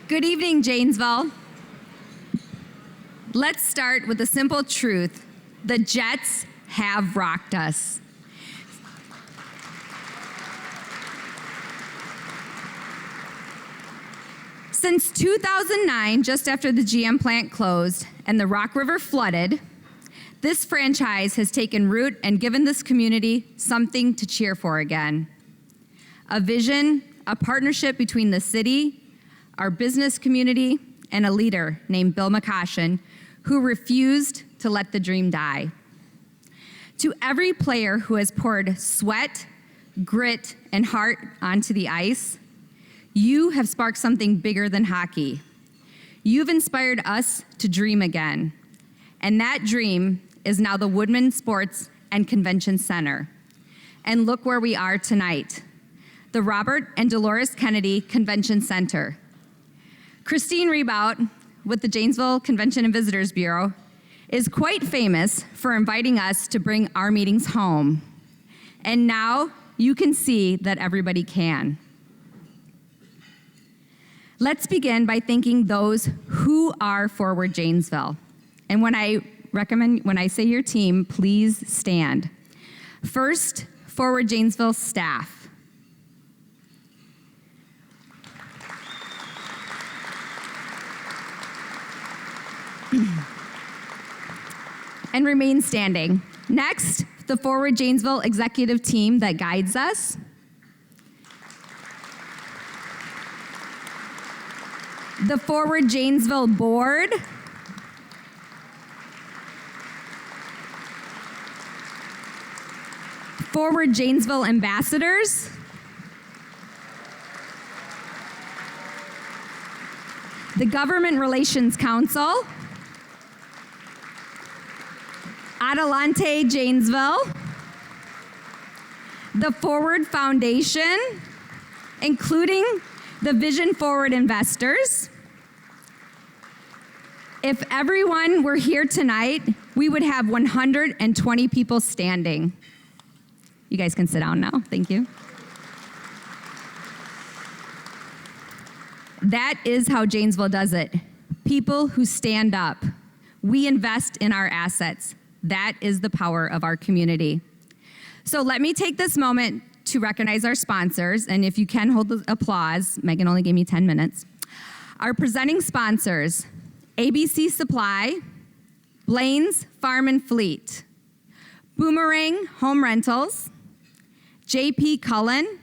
Good evening, Janesville. Let's start with the simple truth. The Jets have rocked us. Since 2009, just after the GM plant closed and the Rock River flooded, this franchise has taken root and given this community something to cheer for again. A vision, a partnership between the city, our business community, and a leader named Bill McCoshen, who refused to let the dream die. To every player who has poured sweat, grit, and heart onto the ice, you have sparked something bigger than hockey. You've inspired us to dream again. And that dream is now the Woodman Sports and Convention Center. And look where we are tonight, the Robert and Dolores Kennedy Convention Center. Christine Rebout with the Janesville Convention and Visitors Bureau is quite famous for inviting us to bring our meetings home. And now you can see that everybody can. Let's begin by thanking those who are Forward Janesville. And when I say your team, please stand. First, Forward Janesville staff. And remain standing. Next, the Forward Janesville executive team that guides us. The Forward Janesville board. Forward Janesville ambassadors. The Government Relations Council. Adelante Janesville, the Forward Foundation, including the Vision Forward investors. If everyone were here tonight, we would have 120 people standing. You guys can sit down now, thank you. That is how Janesville does it. People who stand up. We invest in our assets. That is the power of our community. So let me take this moment to recognize our sponsors, and if you can hold the applause, Megan only gave me 10 minutes. Our presenting sponsors, ABC Supply, Blaine's Farm and Fleet, Boomerang Home Rentals, JP Cullen,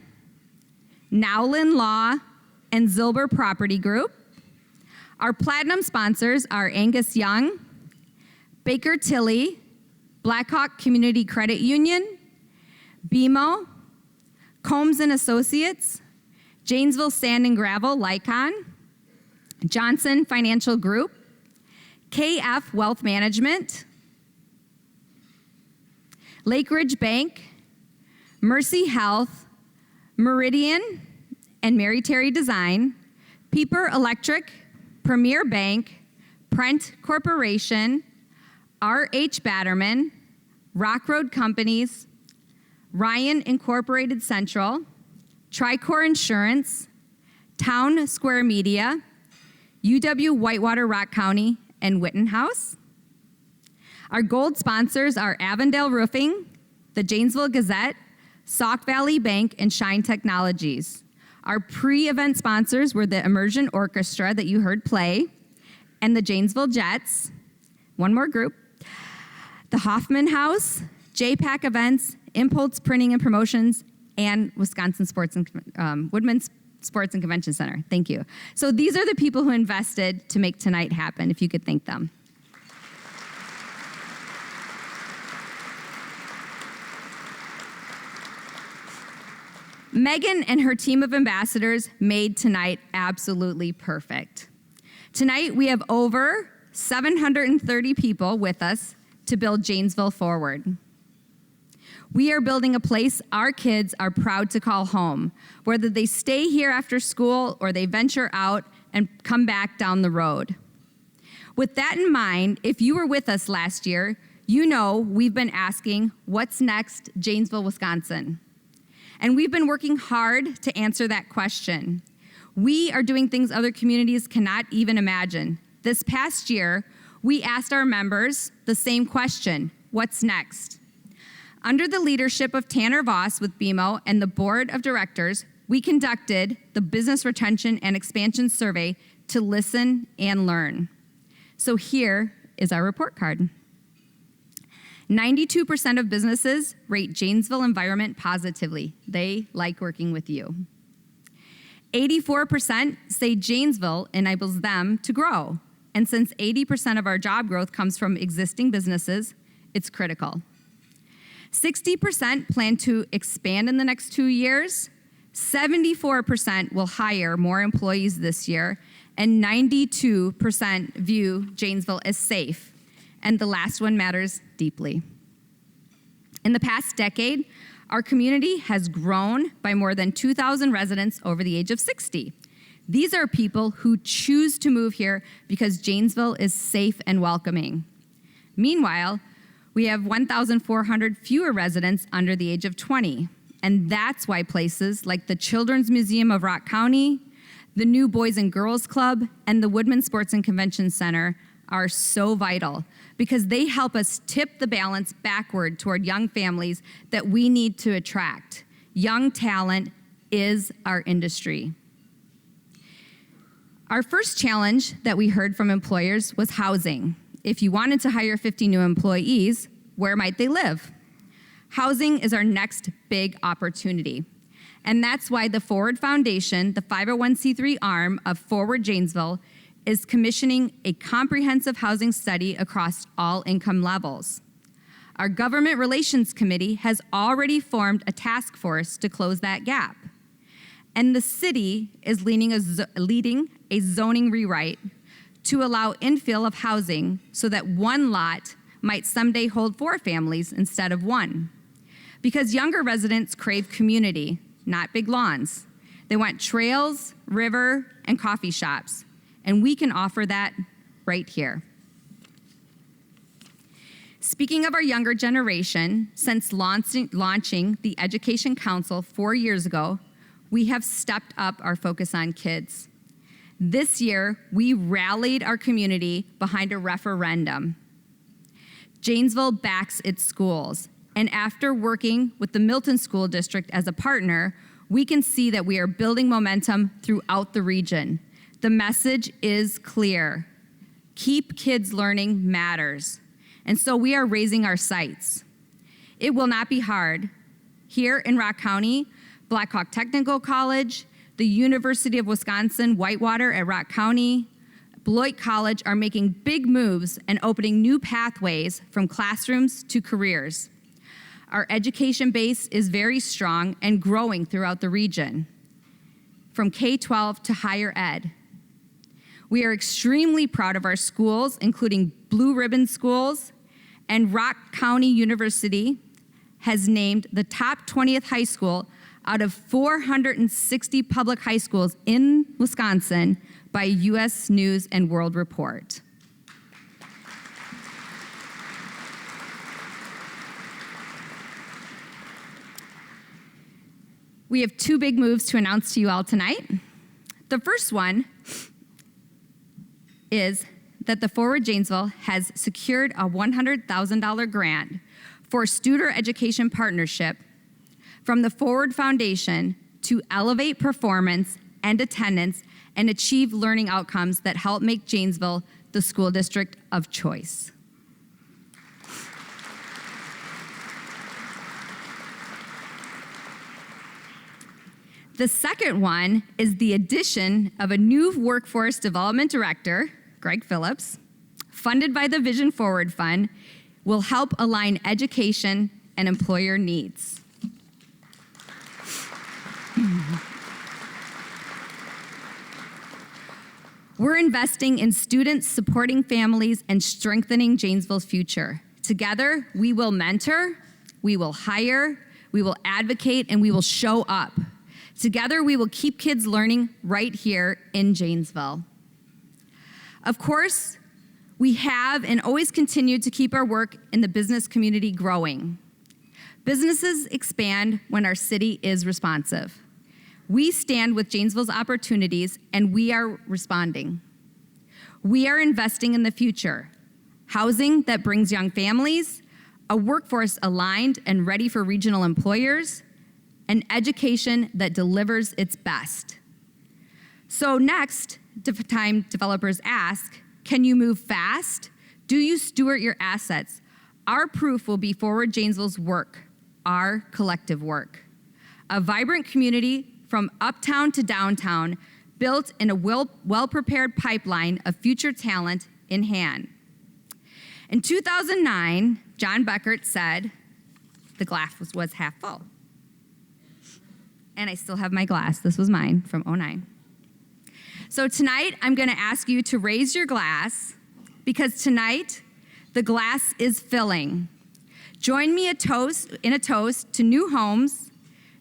Nowlin Law, and Zilber Property Group. Our platinum sponsors are Angus Young, Baker Tilly, Blackhawk Community Credit Union, BMO, Combs and Associates, Janesville Sand and Gravel, Lycon, Johnson Financial Group, KF Wealth Management, Lake Ridge Bank, Mercy Health, Meridian and Mary Terry Design, Pieper Electric, Premier Bank, Prent Corporation, R.H. Batterman, Rock Road Companies, Ryan Incorporated Central, Tricor Insurance, Town Square Media, UW Whitewater Rock County, and Witten House. Our gold sponsors are Avondale Roofing, the Janesville Gazette, Sauk Valley Bank, and Shine Technologies. Our pre-event sponsors were the Immersion Orchestra that you heard play, and the Janesville Jets, one more group, the Hoffman House, JPAC Events, Impulse Printing and Promotions, and Wisconsin Sports and Woodman Sports and Convention Center. Thank you. So these are the people who invested to make tonight happen, if you could thank them. Megan and her team of ambassadors made tonight absolutely perfect. Tonight we have over 730 people with us to build Janesville forward. We are building a place our kids are proud to call home, whether they stay here after school or they venture out and come back down the road. With that in mind, if you were with us last year, you know we've been asking, what's next, Janesville, Wisconsin? And we've been working hard to answer that question. We are doing things other communities cannot even imagine. This past year, we asked our members the same question: what's next? Under the leadership of Tanner Voss with BMO and the board of directors, we conducted the Business Retention and Expansion Survey to listen and learn. So here is our report card. 92% of businesses rate Janesville environment positively. They like working with you. 84% say Janesville enables them to grow. And since 80% of our job growth comes from existing businesses, it's critical. 60% plan to expand in the next 2 years. 74% will hire more employees this year, and 92% view Janesville as safe. And the last one matters deeply. In the past decade, our community has grown by more than 2,000 residents over the age of 60. These are people who choose to move here because Janesville is safe and welcoming. Meanwhile, we have 1,400 fewer residents under the age of 20. And that's why places like the Children's Museum of Rock County, the new Boys and Girls Club, and the Woodman Sports and Convention Center are so vital because they help us tip the balance backward toward young families that we need to attract. Young talent is our industry. Our first challenge that we heard from employers was housing. If you wanted to hire 50 new employees, where might they live? Housing is our next big opportunity. And that's why the Forward Foundation, the 501c3 arm of Forward Janesville, is commissioning a comprehensive housing study across all income levels. Our Government Relations Committee has already formed a task force to close that gap. And the city is leading a zoning rewrite to allow infill of housing so that one lot might someday hold 4 families instead of 1. Because younger residents crave community, not big lawns. They want trails, river, and coffee shops. And we can offer that right here. Speaking of our younger generation, since launching the Education Council 4 years ago, we have stepped up our focus on kids. This year, we rallied our community behind a referendum. Janesville backs its schools, and after working with the Milton School District as a partner, we can see that we are building momentum throughout the region. The message is clear. Keep kids learning matters. And so we are raising our sights. It will not be hard. Here in Rock County, Black Hawk Technical College, the University of Wisconsin-Whitewater at Rock County, Beloit College are making big moves and opening new pathways from classrooms to careers. Our education base is very strong and growing throughout the region, from K-12 to higher ed. We are extremely proud of our schools, including Blue Ribbon schools, and Rock County University has named the top 20th high school out of 460 public high schools in Wisconsin by U.S. News and World Report. We have 2 big moves to announce to you all tonight. The first one is that the Forward Janesville has secured a $100,000 grant for student education partnership from the Forward Foundation to elevate performance and attendance and achieve learning outcomes that help make Janesville the school district of choice. The second one is the addition of a new workforce development director, Greg Phillips, funded by the Vision Forward Fund, will help align education and employer needs. We're investing in students, supporting families, and strengthening Janesville's future. Together, we will mentor, we will hire, we will advocate, and we will show up. Together, we will keep kids learning right here in Janesville. Of course, we have and always continue to keep our work in the business community growing. Businesses expand when our city is responsive. We stand with Janesville's opportunities, and we are responding. We are investing in the future, housing that brings young families, a workforce aligned and ready for regional employers, an education that delivers its best. So next, time developers ask, can you move fast? Do you steward your assets? Our proof will be Forward Janesville's work, our collective work. A vibrant community from uptown to downtown, built in a well-prepared pipeline of future talent in hand. In 2009, John Beckert said, the glass was half full. And I still have my glass. This was mine from '09. So tonight, I'm gonna ask you to raise your glass, because tonight, the glass is filling. Join me in a toast to new homes,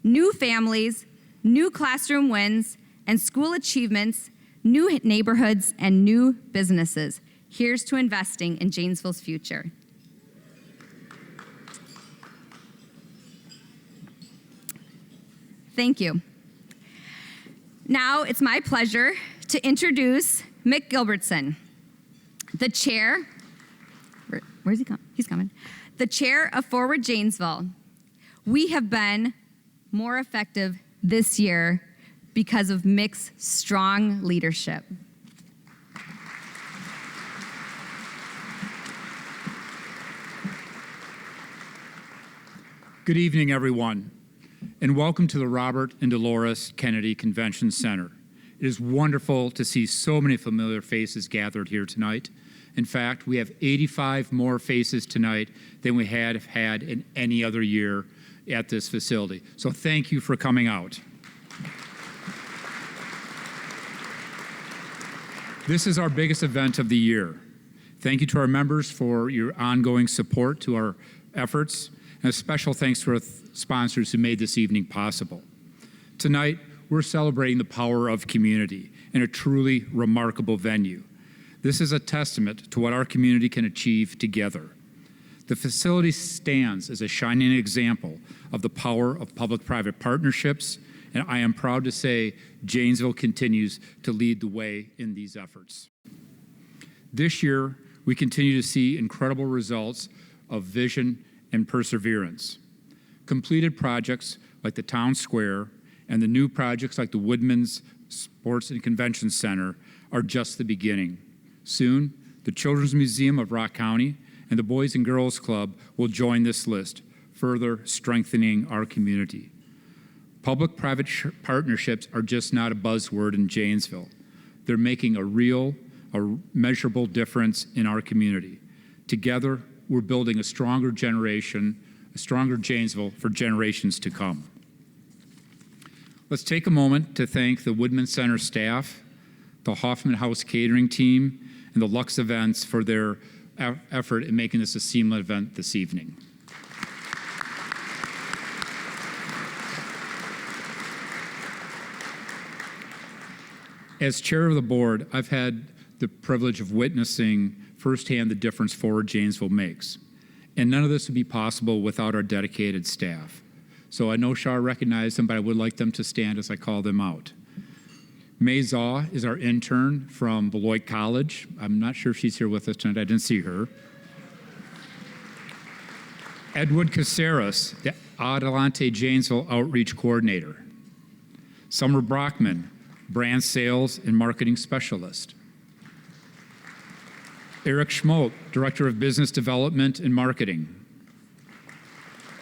new families, new classroom wins, and school achievements, new neighborhoods, and new businesses. Here's to investing in Janesville's future. Thank you. Now it's my pleasure to introduce Mick Gilbertson, the chair. Where's he coming? He's coming. The chair of Forward Janesville. We have been more effective this year because of Mick's strong leadership. Good evening, everyone, and welcome to the Robert and Dolores Kennedy Convention Center. It is wonderful to see so many familiar faces gathered here tonight. In fact, we have 85 more faces tonight than we had in any other year at this facility. So thank you for coming out. This is our biggest event of the year. Thank you to our members for your ongoing support to our efforts, and a special thanks to our sponsors who made this evening possible. Tonight, we're celebrating the power of community in a truly remarkable venue. This is a testament to what our community can achieve together. The facility stands as a shining example of the power of public-private partnerships, and I am proud to say Janesville continues to lead the way in these efforts. This year, we continue to see incredible results of vision and perseverance. Completed projects like the Town Square and the new projects like the Woodman's Sports and Convention Center are just the beginning. Soon, the Children's Museum of Rock County and the Boys and Girls Club will join this list, further strengthening our community. Public-private partnerships are just not a buzzword in Janesville. They're making a measurable difference in our community. Together, we're building a stronger generation, a stronger Janesville for generations to come. Let's take a moment to thank the Woodman Center staff, the Hoffman House catering team, and the Lux Events for their effort in making this a seamless event this evening. As chair of the board, I've had the privilege of witnessing firsthand the difference Forward Janesville makes. And none of this would be possible without our dedicated staff. So I know Shar recognized them, but I would like them to stand as I call them out. May Zaw is our intern from Beloit College. I'm not sure if she's here with us tonight. I didn't see her. Edward Caceres, the Adelante Janesville Outreach Coordinator. Summer Brockman, Brand Sales and Marketing Specialist. Eric Schmoke, Director of Business Development and Marketing.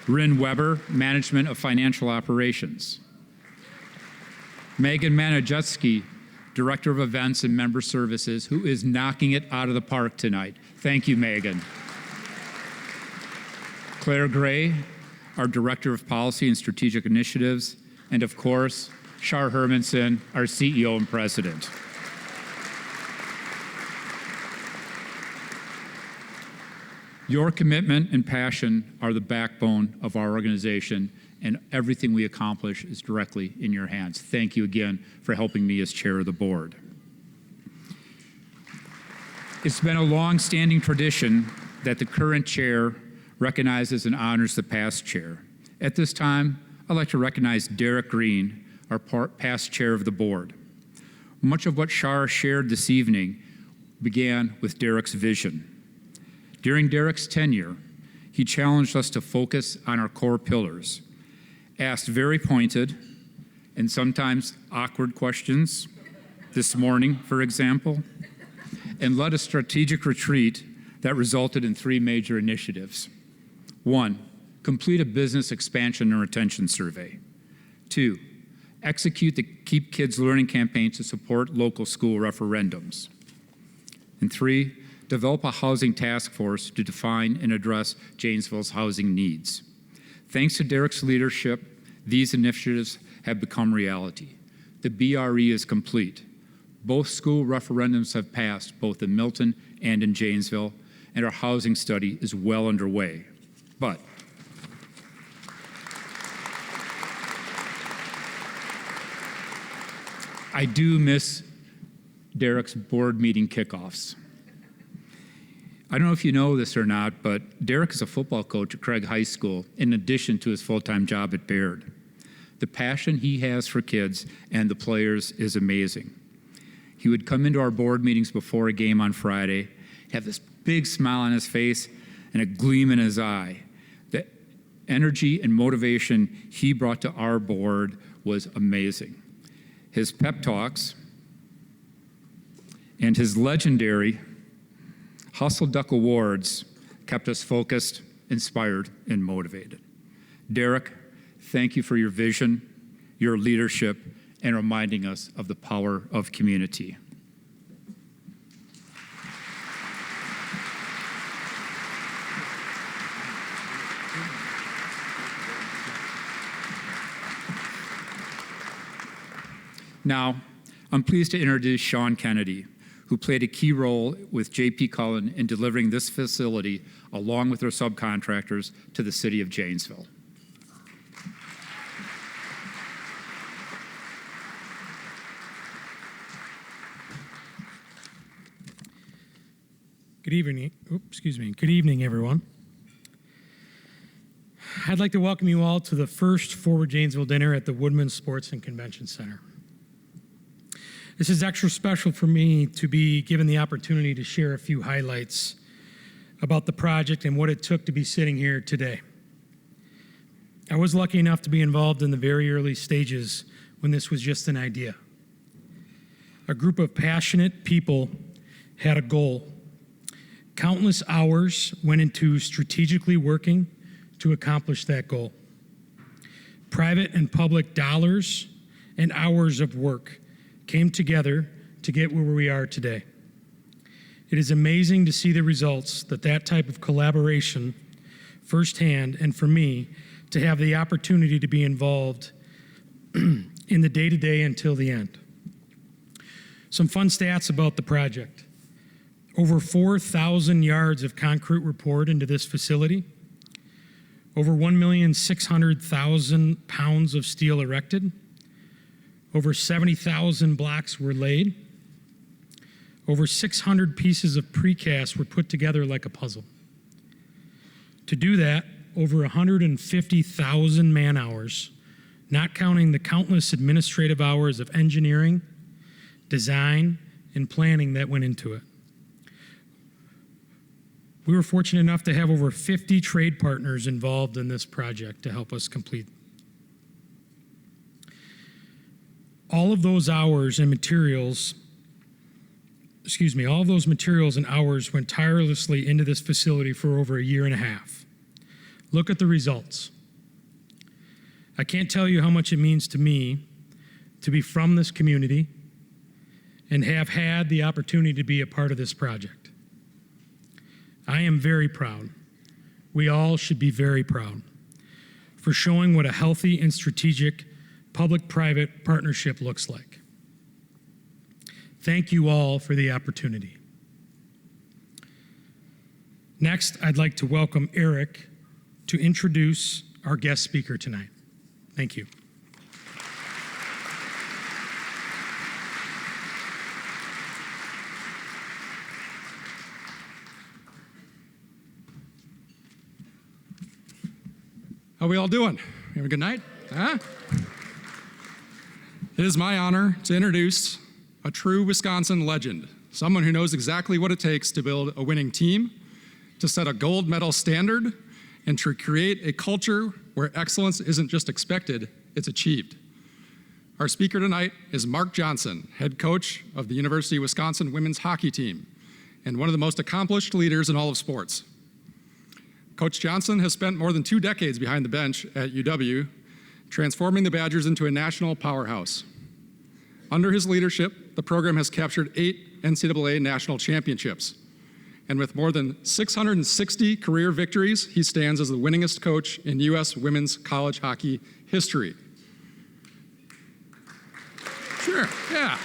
Rin Weber, Management of Financial Operations. Megan Manajewski, Director of Events and Member Services, who is knocking it out of the park tonight. Thank you, Megan. Claire Gray, our Director of Policy and Strategic Initiatives, and of course, Shar Hermanson, our CEO and President. Your commitment and passion are the backbone of our organization, and everything we accomplish is directly in your hands. Thank you again for helping me as chair of the board. It's been a long-standing tradition that the current chair recognizes and honors the past chair. At this time, I'd like to recognize Derek Green, our past chair of the board. Much of what Shar shared this evening began with Derek's vision. During Derek's tenure, he challenged us to focus on our core pillars, asked very pointed and sometimes awkward questions, this morning, for example, and led a strategic retreat that resulted in 3 major initiatives. 1, complete a business expansion and retention survey. 2, execute the Keep Kids Learning campaign to support local school referendums. And 3, develop a housing task force to define and address Janesville's housing needs. Thanks to Derek's leadership, these initiatives have become reality. The BRE is complete. Both school referendums have passed, both in Milton and in Janesville, and our housing study is well underway. But I do miss Derek's board meeting kickoffs. I don't know if you know this or not, but Derek is a football coach at Craig High School in addition to his full-time job at Baird. The passion he has for kids and the players is amazing. He would come into our board meetings before a game on Friday, have this big smile on his face and a gleam in his eye. The energy and motivation he brought to our board was amazing. His pep talks and his legendary Hustle Duck Awards kept us focused, inspired, and motivated. Derek, thank you for your vision, your leadership, and reminding us of the power of community. Now, I'm pleased to introduce Sean Kennedy, who played a key role with J.P. Cullen in delivering this facility, along with their subcontractors, to the city of Janesville. Good evening, everyone. I'd like to welcome you all to the first Forward Janesville dinner at the Woodman Sports and Convention Center. This is extra special for me to be given the opportunity to share a few highlights about the project and what it took to be sitting here today. I was lucky enough to be involved in the very early stages when this was just an idea. A group of passionate people had a goal. Countless hours went into strategically working to accomplish that goal. Private and public dollars and hours of work came together to get where we are today. It is amazing to see the results that type of collaboration firsthand, and for me, to have the opportunity to be involved in the day-to-day until the end. Some fun stats about the project. Over 4,000 yards of concrete were poured into this facility. Over 1,600,000 pounds of steel erected. Over 70,000 blocks were laid. Over 600 pieces of precast were put together like a puzzle. To do that, over 150,000 man hours, not counting the countless administrative hours of engineering, design, and planning that went into it. We were fortunate enough to have over 50 trade partners involved in this project to help us complete. All of those materials and hours went tirelessly into this facility for over a year and a half. Look at the results. I can't tell you how much it means to me to be from this community and have had the opportunity to be a part of this project. I am very proud. We all should be very proud for showing what a healthy and strategic public-private partnership looks like. Thank you all for the opportunity. Next, I'd like to welcome Eric to introduce our guest speaker tonight. Thank you. How we all doing? You have a good night? Huh? It is my honor to introduce a true Wisconsin legend, someone who knows exactly what it takes to build a winning team, to set a gold medal standard, and to create a culture where excellence isn't just expected, it's achieved. Our speaker tonight is Mark Johnson, head coach of the University of Wisconsin women's hockey team, and one of the most accomplished leaders in all of sports. Coach Johnson has spent more than 2 decades behind the bench at UW, transforming the Badgers into a national powerhouse. Under his leadership, the program has captured 8 NCAA national championships. And with more than 660 career victories, he stands as the winningest coach in U.S. women's college hockey history. Sure, yeah.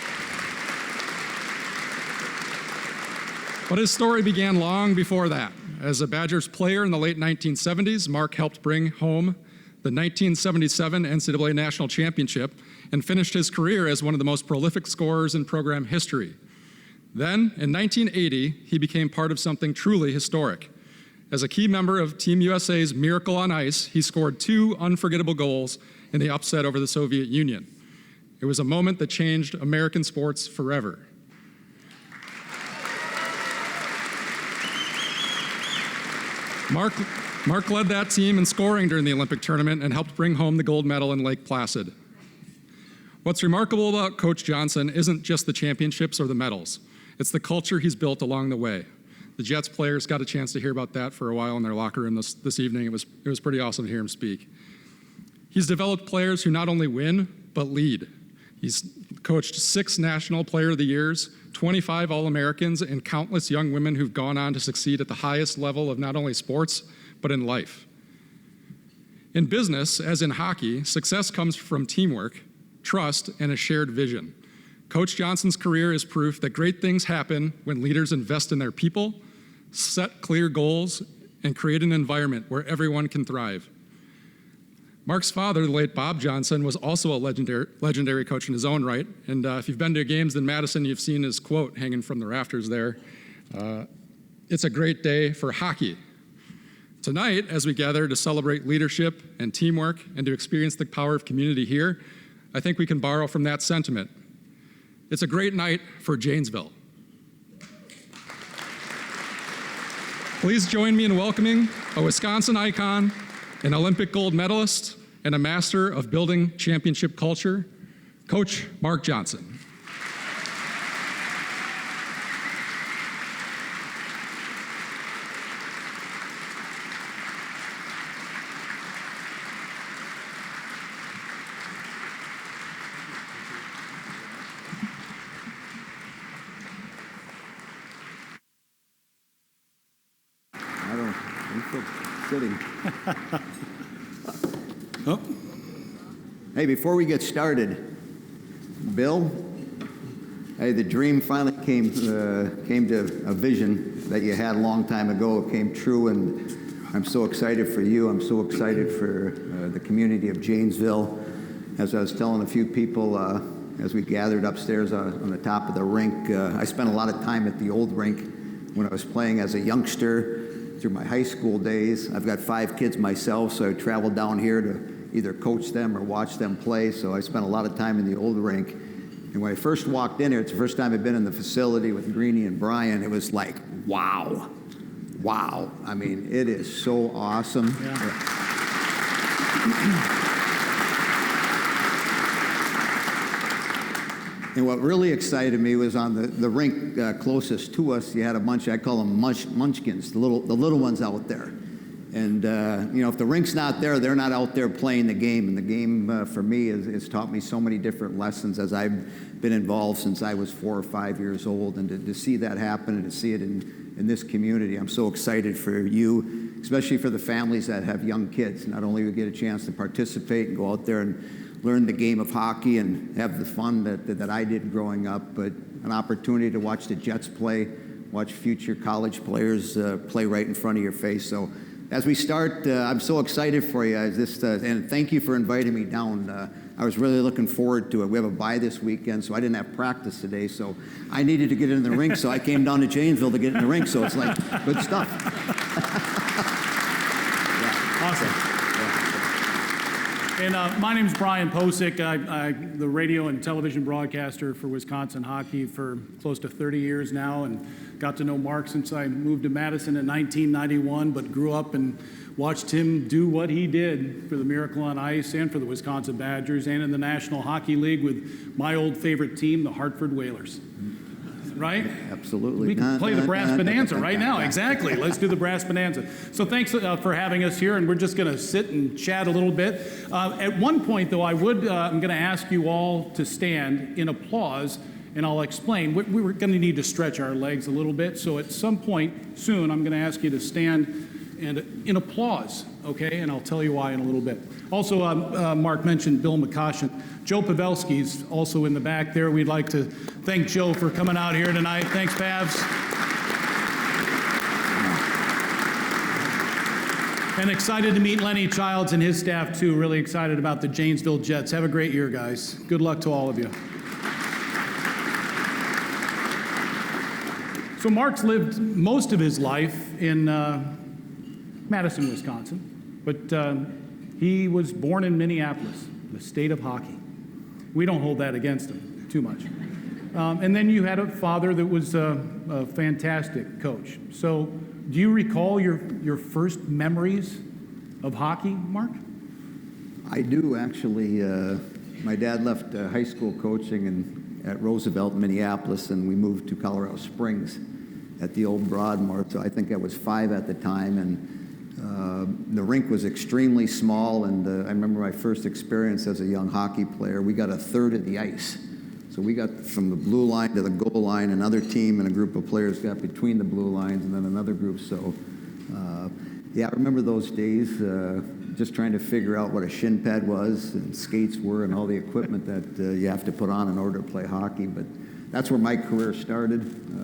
But his story began long before that. As a Badgers player in the late 1970s, Mark helped bring home the 1977 NCAA National Championship and finished his career as one of the most prolific scorers in program history. Then, in 1980, he became part of something truly historic. As a key member of Team USA's Miracle on Ice, he scored 2 unforgettable goals in the upset over the Soviet Union. It was a moment that changed American sports forever. Mark led that team in scoring during the Olympic tournament and helped bring home the gold medal in Lake Placid. What's remarkable about Coach Johnson isn't just the championships or the medals. It's the culture he's built along the way. The Jets players got a chance to hear about that for a while in their locker room this evening. It was pretty awesome to hear him speak. He's developed players who not only win, but lead. He's coached 6 National Player of the Years, 25 All-Americans, and countless young women who've gone on to succeed at the highest level of not only sports, but in life. In business, as in hockey, success comes from teamwork, trust, and a shared vision. Coach Johnson's career is proof that great things happen when leaders invest in their people, set clear goals, and create an environment where everyone can thrive. Mark's father, the late Bob Johnson, was also a legendary coach in his own right. And if you've been to games in Madison, you've seen his quote hanging from the rafters there. It's a great day for hockey. Tonight, as we gather to celebrate leadership and teamwork and to experience the power of community here, I think we can borrow from that sentiment. It's a great night for Janesville. Please join me in welcoming a Wisconsin icon, an Olympic gold medalist, and a master of building championship culture, Coach Mark Johnson. Sitting. Oh. Hey, before we get started, Bill, hey, the dream finally came to a vision that you had a long time ago. It came true, and I'm so excited for you. I'm so excited for the community of Janesville. As I was telling a few people as we gathered upstairs on the top of the rink, I spent a lot of time at the old rink when I was playing as a youngster through my high school days. I've got 5 kids myself, so I traveled down here to either coach them or watch them play, so I spent a lot of time in the old rink. And when I first walked in here, it's the first time I've been in the facility with Greenie and Brian, it was like, wow. Wow. I mean, it is so awesome. Yeah. And what really excited me was on the rink closest to us, you had a bunch, I call them munchkins, the little ones out there. And, you know, if the rink's not there, they're not out there playing the game. And the game, for me, has taught me so many different lessons as I've been involved since I was 4 or 5 years old. And to see that happen and to see it in this community, I'm so excited for you, especially for the families that have young kids. Not only do we get a chance to participate and go out there and learn the game of hockey and have the fun that I did growing up, but an opportunity to watch the Jets play, watch future college players play right in front of your face. So as we start, I'm so excited for you. And thank you for inviting me down. I was really looking forward to it. We have a bye this weekend, so I didn't have practice today, so I needed to get in the rink, so I came down to Janesville to get in the rink, so it's like good stuff. Yeah. Awesome. And my name's Brian Posick. I'm the radio and television broadcaster for Wisconsin hockey for close to 30 years now, and got to know Mark since I moved to Madison in 1991, but grew up and watched him do what he did for the Miracle on Ice and for the Wisconsin Badgers and in the National Hockey League with my old favorite team, the Hartford Whalers. Right? Absolutely. We can play the Brass Bonanza right now. Exactly. Let's do the Brass Bonanza. So thanks for having us here, and we're just going to sit and chat a little bit. At one point, though, I'm going to ask you all to stand in applause, and I'll explain. We're going to need to stretch our legs a little bit, so at some point soon, I'm going to ask you to stand and in applause, okay? And I'll tell you why in a little bit. Also, Mark mentioned Bill McCoshen. Joe Pavelski's also in the back there. We'd like to thank Joe for coming out here tonight. Thanks, Pavs. And excited to meet Lenny Childs and his staff, too. Really excited about the Janesville Jets. Have a great year, guys. Good luck to all of you. So Mark's lived most of his life in Madison, Wisconsin, but he was born in Minneapolis, the state of hockey. We don't hold that against him too much. And then you had a father that was a fantastic coach. So do you recall your first memories of hockey, Mark? I do, actually. My dad left high school coaching at Roosevelt, Minneapolis, and we moved to Colorado Springs at the old Broadmoor. So I think I was 5 at the time, and the rink was extremely small, and I remember my first experience as a young hockey player. We got a third of the ice. So we got from the blue line to the goal line, another team and a group of players got between the blue lines, and then another group. So, yeah, I remember those days, just trying to figure out what a shin pad was and skates were and all the equipment that you have to put on in order to play hockey. But that's where my career started.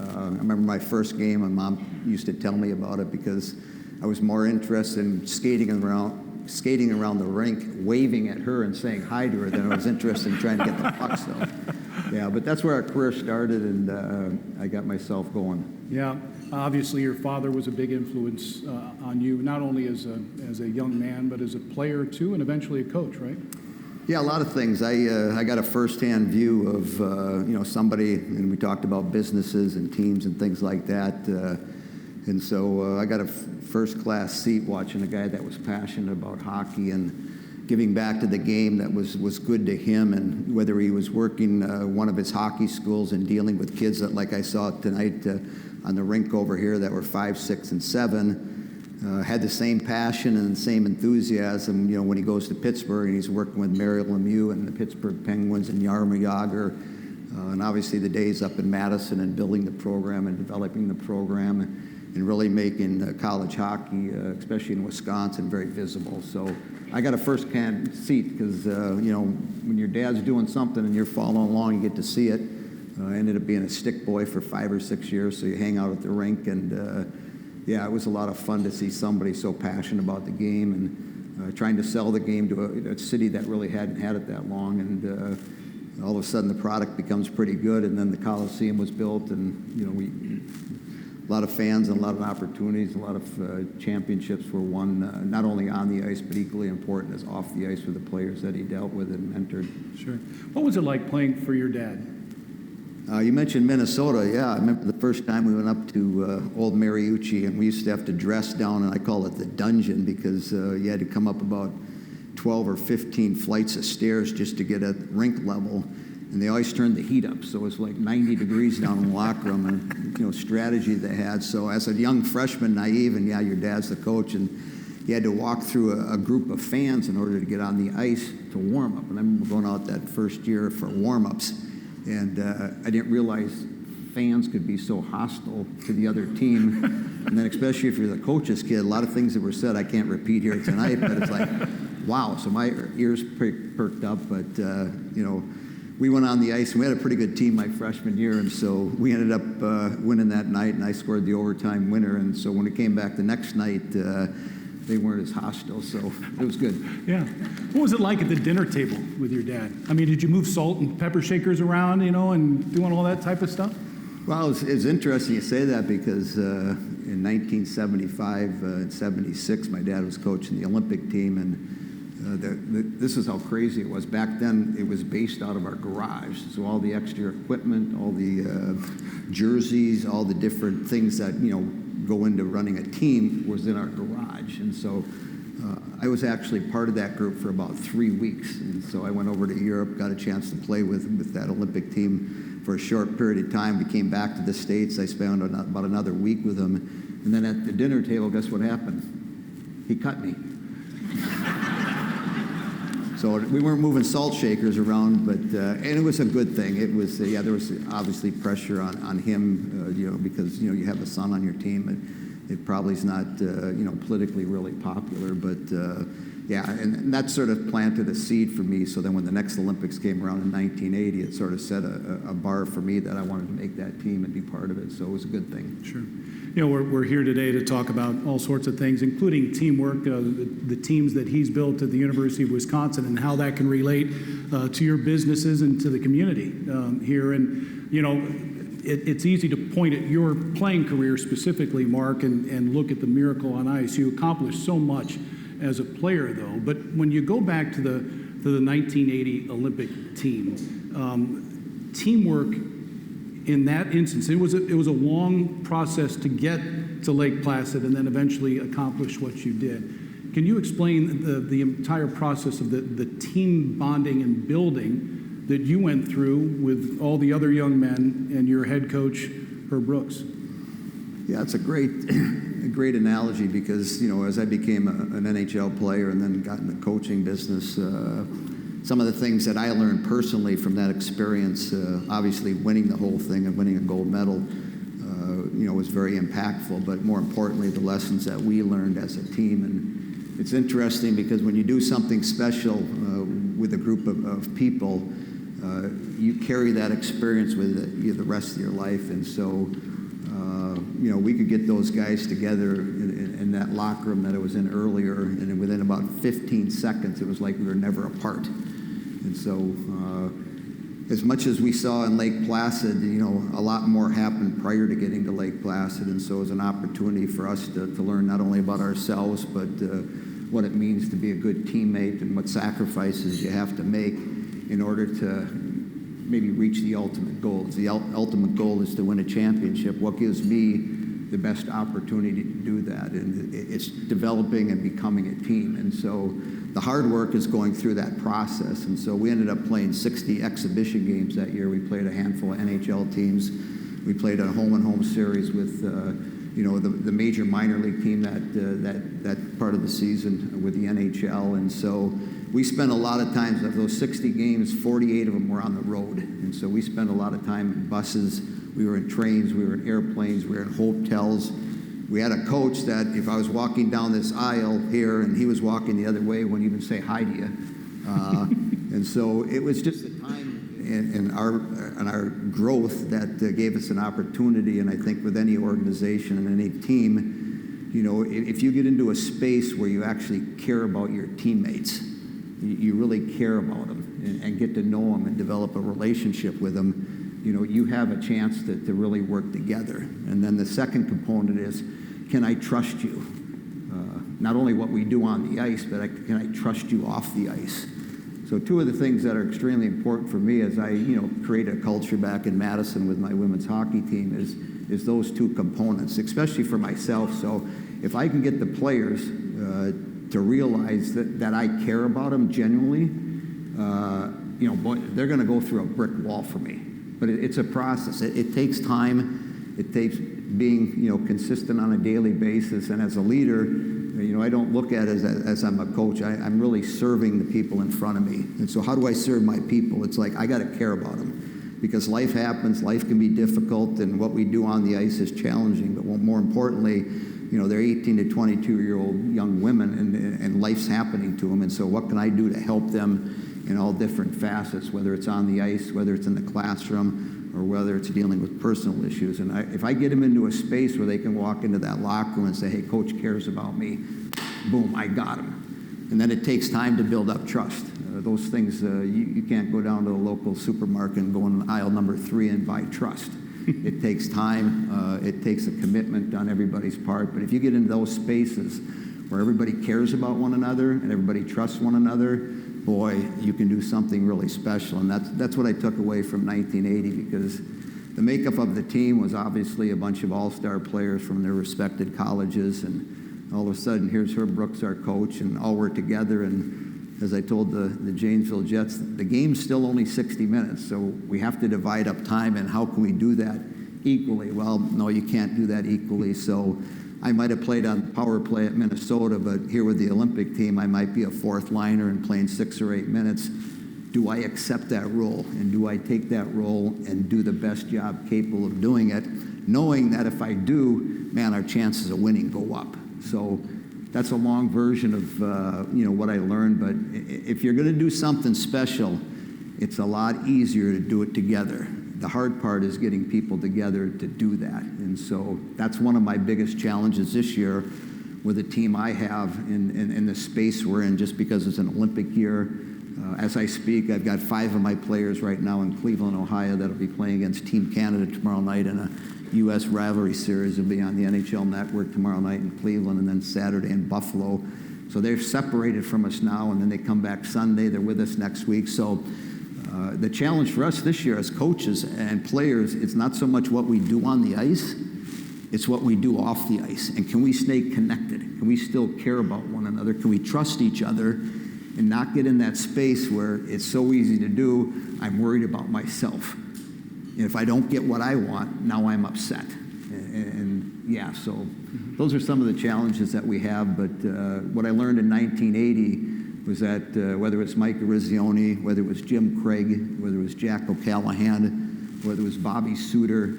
I remember my first game, my mom used to tell me about it because I was more interested in skating around the rink, waving at her and saying hi to her than I was interested in trying to get the puck. So, yeah, but that's where our career started, and I got myself going. Yeah, obviously your father was a big influence on you, not only as a young man, but as a player too, and eventually a coach, right? Yeah, a lot of things. I got a firsthand view of somebody, and we talked about businesses and teams and things like that. And so I got a first-class seat watching a guy that was passionate about hockey and giving back to the game that was good to him. And whether he was working one of his hockey schools and dealing with kids that, like I saw tonight on the rink over here, that were 5, 6, and 7, had the same passion and the same enthusiasm. You know, when he goes to Pittsburgh and he's working with Mario Lemieux and the Pittsburgh Penguins and Jaromir Jagr, and obviously the days up in Madison and building the program and developing the program. And really making college hockey, especially in Wisconsin, very visible. So I got a first-hand seat because, when your dad's doing something and you're following along, you get to see it. I ended up being a stick boy for 5 or 6 years, so you hang out at the rink. And, yeah, it was a lot of fun to see somebody so passionate about the game and trying to sell the game to a city that really hadn't had it that long. And all of a sudden the product becomes pretty good, and then the Coliseum was built, and, a lot of fans and a lot of opportunities, a lot of championships were won, not only on the ice, but equally important as off the ice with the players that he dealt with and mentored. Sure. What was it like playing for your dad? You mentioned Minnesota. Yeah, I remember the first time we went up to Old Mariucci, and we used to have to dress down, and I call it the dungeon because you had to come up about 12 or 15 flights of stairs just to get at rink level. And they always turned the heat up, so it was like 90 degrees down in the locker room, and strategy they had. So as a young freshman, naive, and yeah, your dad's the coach, and you had to walk through a group of fans in order to get on the ice to warm up. And I remember going out that first year for warm-ups, and I didn't realize fans could be so hostile to the other team. And then especially if you're the coach's kid, a lot of things that were said I can't repeat here tonight, but it's like, wow. So my ears perked up, but we went on the ice, and we had a pretty good team my freshman year, and so we ended up winning that night, and I scored the overtime winner. And so when it came back the next night, they weren't as hostile, so it was good. Yeah. What was it like at the dinner table with your dad? I mean, did you move salt and pepper shakers around, and doing all that type of stuff? Well, it's interesting you say that because in 1975 and 76, my dad was coaching the Olympic team, and This is how crazy it was. Back then, it was based out of our garage. So all the extra equipment, all the jerseys, all the different things that, go into running a team was in our garage. And so I was actually part of that group for about 3 weeks. And so I went over to Europe, got a chance to play with that Olympic team for a short period of time. We came back to the States. I spent about another week with them. And then at the dinner table, guess what happened? He cut me. So we weren't moving salt shakers around, but and it was a good thing. It was there was obviously pressure on him, because you have a son on your team, and it probably is not politically really popular, but and that sort of planted a seed for me. So then when the next Olympics came around in 1980, it sort of set a bar for me that I wanted to make that team and be part of it. So it was a good thing. Sure. We're here today to talk about all sorts of things, including teamwork, the teams that he's built at the University of Wisconsin, and how that can relate to your businesses and to the community here. And, it's easy to point at your playing career specifically, Mark, and look at the Miracle on Ice. You accomplished so much as a player, though. But when you go back to the 1980 Olympic team, teamwork in that instance, it was a long process to get to Lake Placid and then eventually accomplish what you did. Can you explain the entire process of the team bonding and building that you went through with all the other young men and your head coach, Herb Brooks? Yeah, it's a great analogy because, as I became an NHL player and then got in the coaching business, some of the things that I learned personally from that experience, obviously winning the whole thing and winning a gold medal, was very impactful. But more importantly, the lessons that we learned as a team. And it's interesting because when you do something special with a group of people, you carry that experience with you the rest of your life. And so, we could get those guys together in that locker room that I was in earlier, and within about 15 seconds, it was like we were never apart. And so, as much as we saw in Lake Placid, a lot more happened prior to getting to Lake Placid, and so it was an opportunity for us to learn not only about ourselves, but what it means to be a good teammate and what sacrifices you have to make in order to maybe reach the ultimate goal. The ultimate goal is to win a championship. What gives me the best opportunity to do that? And it's developing and becoming a team. And so the hard work is going through that process. And so we ended up playing 60 exhibition games that year. We played a handful of NHL teams. We played a home-and-home series with the major minor league team that part of the season with the NHL. And so we spent a lot of times of those 60 games, 48 of them were on the road. And so we spent a lot of time in buses. We were in trains. We were in airplanes. We were in hotels. We had a coach that if I was walking down this aisle here and he was walking the other way, wouldn't even say hi to you. And so it was just a time in our growth that gave us an opportunity. And I think with any organization and any team, if you get into a space where you actually care about your teammates, you really care about them and get to know them and develop a relationship with them, you have a chance to really work together. And then the second component is, can I trust you? Not only what we do on the ice, but can I trust you off the ice? So two of the things that are extremely important for me as I create a culture back in Madison with my women's hockey team is those two components, especially for myself. So if I can get the players to realize that I care about them genuinely, they're going to go through a brick wall for me. But it's a process. It takes time. It takes being consistent on a daily basis. And as a leader, I don't look at it as I'm a coach. I'm really serving the people in front of me. And so how do I serve my people? It's like I got to care about them because life happens. Life can be difficult, and what we do on the ice is challenging. But more importantly, they're 18 to 22-year-old young women, and life's happening to them. And so what can I do to help them in all different facets, whether it's on the ice, whether it's in the classroom, or whether it's dealing with personal issues. And if I get them into a space where they can walk into that locker room and say, hey, Coach cares about me, boom, I got them. And then it takes time to build up trust. Those things, you can't go down to the local supermarket and go in aisle number 3 and buy trust. It takes time. It takes a commitment on everybody's part. But if you get into those spaces where everybody cares about one another and everybody trusts one another, boy, you can do something really special. And that's what I took away from 1980, because the makeup of the team was obviously a bunch of all-star players from their respected colleges, and all of a sudden, here's Herb Brooks, our coach, and all we're together. And as I told the Janesville Jets, the game's still only 60 minutes, so we have to divide up time, and how can we do that equally? Well, no, you can't do that equally, so I might have played on power play at Minnesota, but here with the Olympic team, I might be a fourth liner and playing 6 or 8 minutes. Do I accept that role? And do I take that role and do the best job capable of doing it, knowing that if I do, man, our chances of winning go up. So that's a long version of what I learned, but if you're going to do something special, it's a lot easier to do it together. The hard part is getting people together to do that. And so that's one of my biggest challenges this year with the team I have in the space we're in, just because it's an Olympic year. As I speak, I've got 5 of my players right now in Cleveland, Ohio, that'll be playing against Team Canada tomorrow night in a U.S. rivalry series. It'll be on the NHL Network tomorrow night in Cleveland, and then Saturday in Buffalo. So they're separated from us now, and then they come back Sunday. They're with us next week. So the challenge for us this year as coaches and players, it's not so much what we do on the ice, it's what we do off the ice. And can we stay connected? Can we still care about one another? Can we trust each other and not get in that space where it's so easy to do, I'm worried about myself. And if I don't get what I want, now I'm upset. And yeah, so those are some of the challenges that we have. But what I learned in 1980 was that whether it's Mike Erizzione, whether it was Jim Craig, whether it was Jack O'Callahan, whether it was Bobby Suter,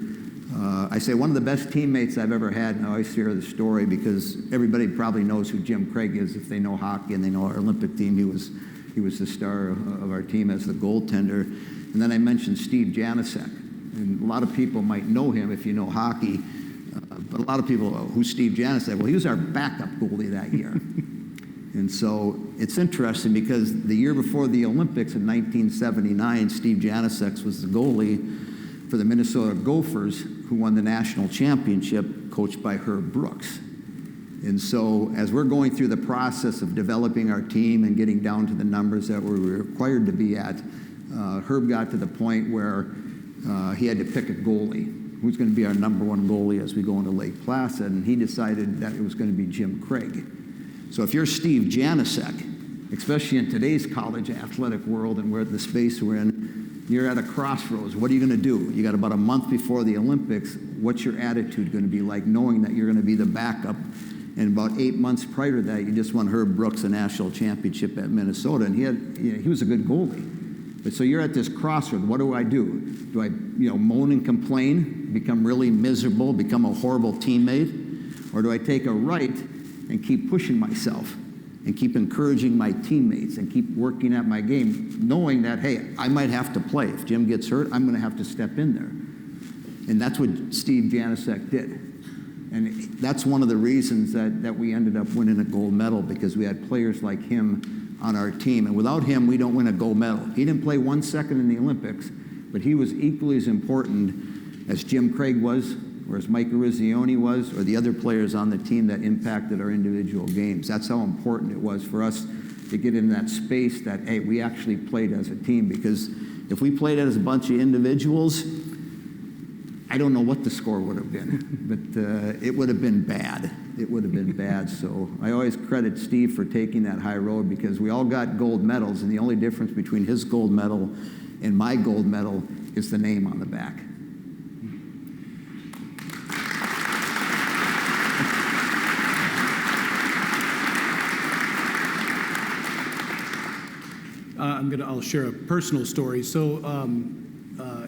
I say one of the best teammates I've ever had, and I always share the story because everybody probably knows who Jim Craig is if they know hockey and they know our Olympic team. He was the star of our team as the goaltender. And then I mentioned Steve Janesek. And a lot of people might know him if you know hockey, but a lot of people, who's Steve Janesek? Well, he was our backup goalie that year. And so it's interesting because the year before the Olympics in 1979, Steve Janesek was the goalie for the Minnesota Gophers, who won the national championship, coached by Herb Brooks. And so as we're going through the process of developing our team and getting down to the numbers that we were required to be at, Herb got to the point where he had to pick a goalie. Who's going to be our number 1 goalie as we go into Lake Placid? And he decided that it was going to be Jim Craig. So if you're Steve Janesek, especially in today's college athletic world and where the space we're in, you're at a crossroads. What are you going to do? You got about a month before the Olympics. What's your attitude going to be like, knowing that you're going to be the backup? And about 8 months prior to that, you just won Herb Brooks a national championship at Minnesota, and he was a good goalie. But so you're at this crossroad. What do I do? Do I moan and complain, become really miserable, become a horrible teammate, or do I take a right and keep pushing myself and keep encouraging my teammates and keep working at my game, knowing that, hey, I might have to play. If Jim gets hurt, I'm going to have to step in there. And that's what Steve Janesek did. And that's one of the reasons that we ended up winning a gold medal, because we had players like him on our team. And without him, we don't win a gold medal. He didn't play 1 second in the Olympics, but he was equally as important as Jim Craig was, or as Mike Erizzione was, or the other players on the team that impacted our individual games. That's how important it was for us to get in that space that, hey, we actually played as a team. Because if we played as a bunch of individuals, I don't know what the score would have been, but it would have been bad. It would have been bad. So I always credit Steve for taking that high road, because we all got gold medals, and the only difference between his gold medal and my gold medal is the name on the back. I'll share a personal story. So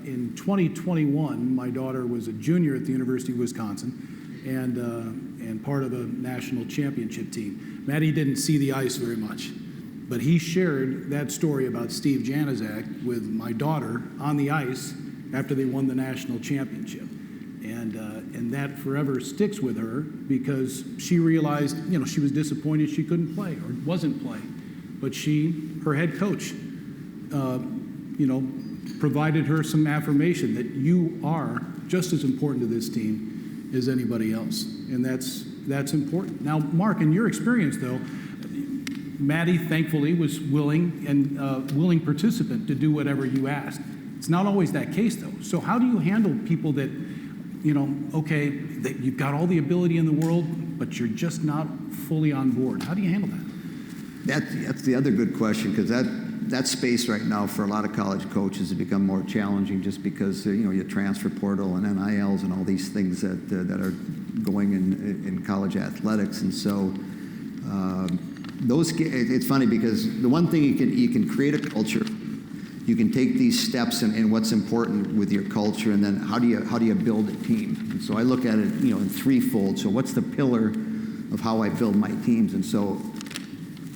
in 2021, my daughter was a junior at the University of Wisconsin and part of a national championship team. Maddie didn't see the ice very much, but he shared that story about Steve Janesek with my daughter on the ice after they won the national championship. And that forever sticks with her, because she realized, she was disappointed she couldn't play or wasn't playing. But her head coach, provided her some affirmation that you are just as important to this team as anybody else. And that's That's important. Now, Mark, in your experience, though, Maddie, thankfully, was willing and willing participant to do whatever you asked. It's not always that case, though. So how do you handle people that, okay, that you've got all the ability in the world, but you're just not fully on board? How do you handle that? That's the other good question, because that space right now for a lot of college coaches has become more challenging just because, your transfer portal and NILs and all these things that are going in college athletics. And so it's funny because the one thing you can create a culture. You can take these steps and what's important with your culture, and then how do you build a team? And so I look at it, in threefold. So what's the pillar of how I build my teams? And so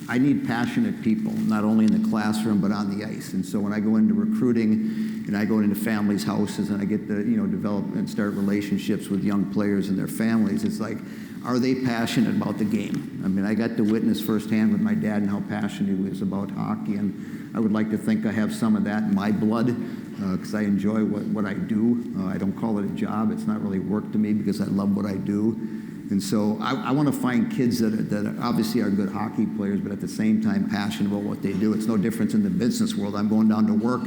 I need passionate people, not only in the classroom but on the ice. And so when I go into recruiting and I go into families' houses and I get to develop and start relationships with young players and their families, it's like, are they passionate about the game? I mean, I got to witness firsthand with my dad and how passionate he was about hockey, and I would like to think I have some of that in my blood because I enjoy what I do. I don't call it a job. It's not really work to me because I love what I do. And so I want to find kids that obviously are good hockey players, but at the same time passionate about what they do. It's no difference in the business world. I'm going down to work,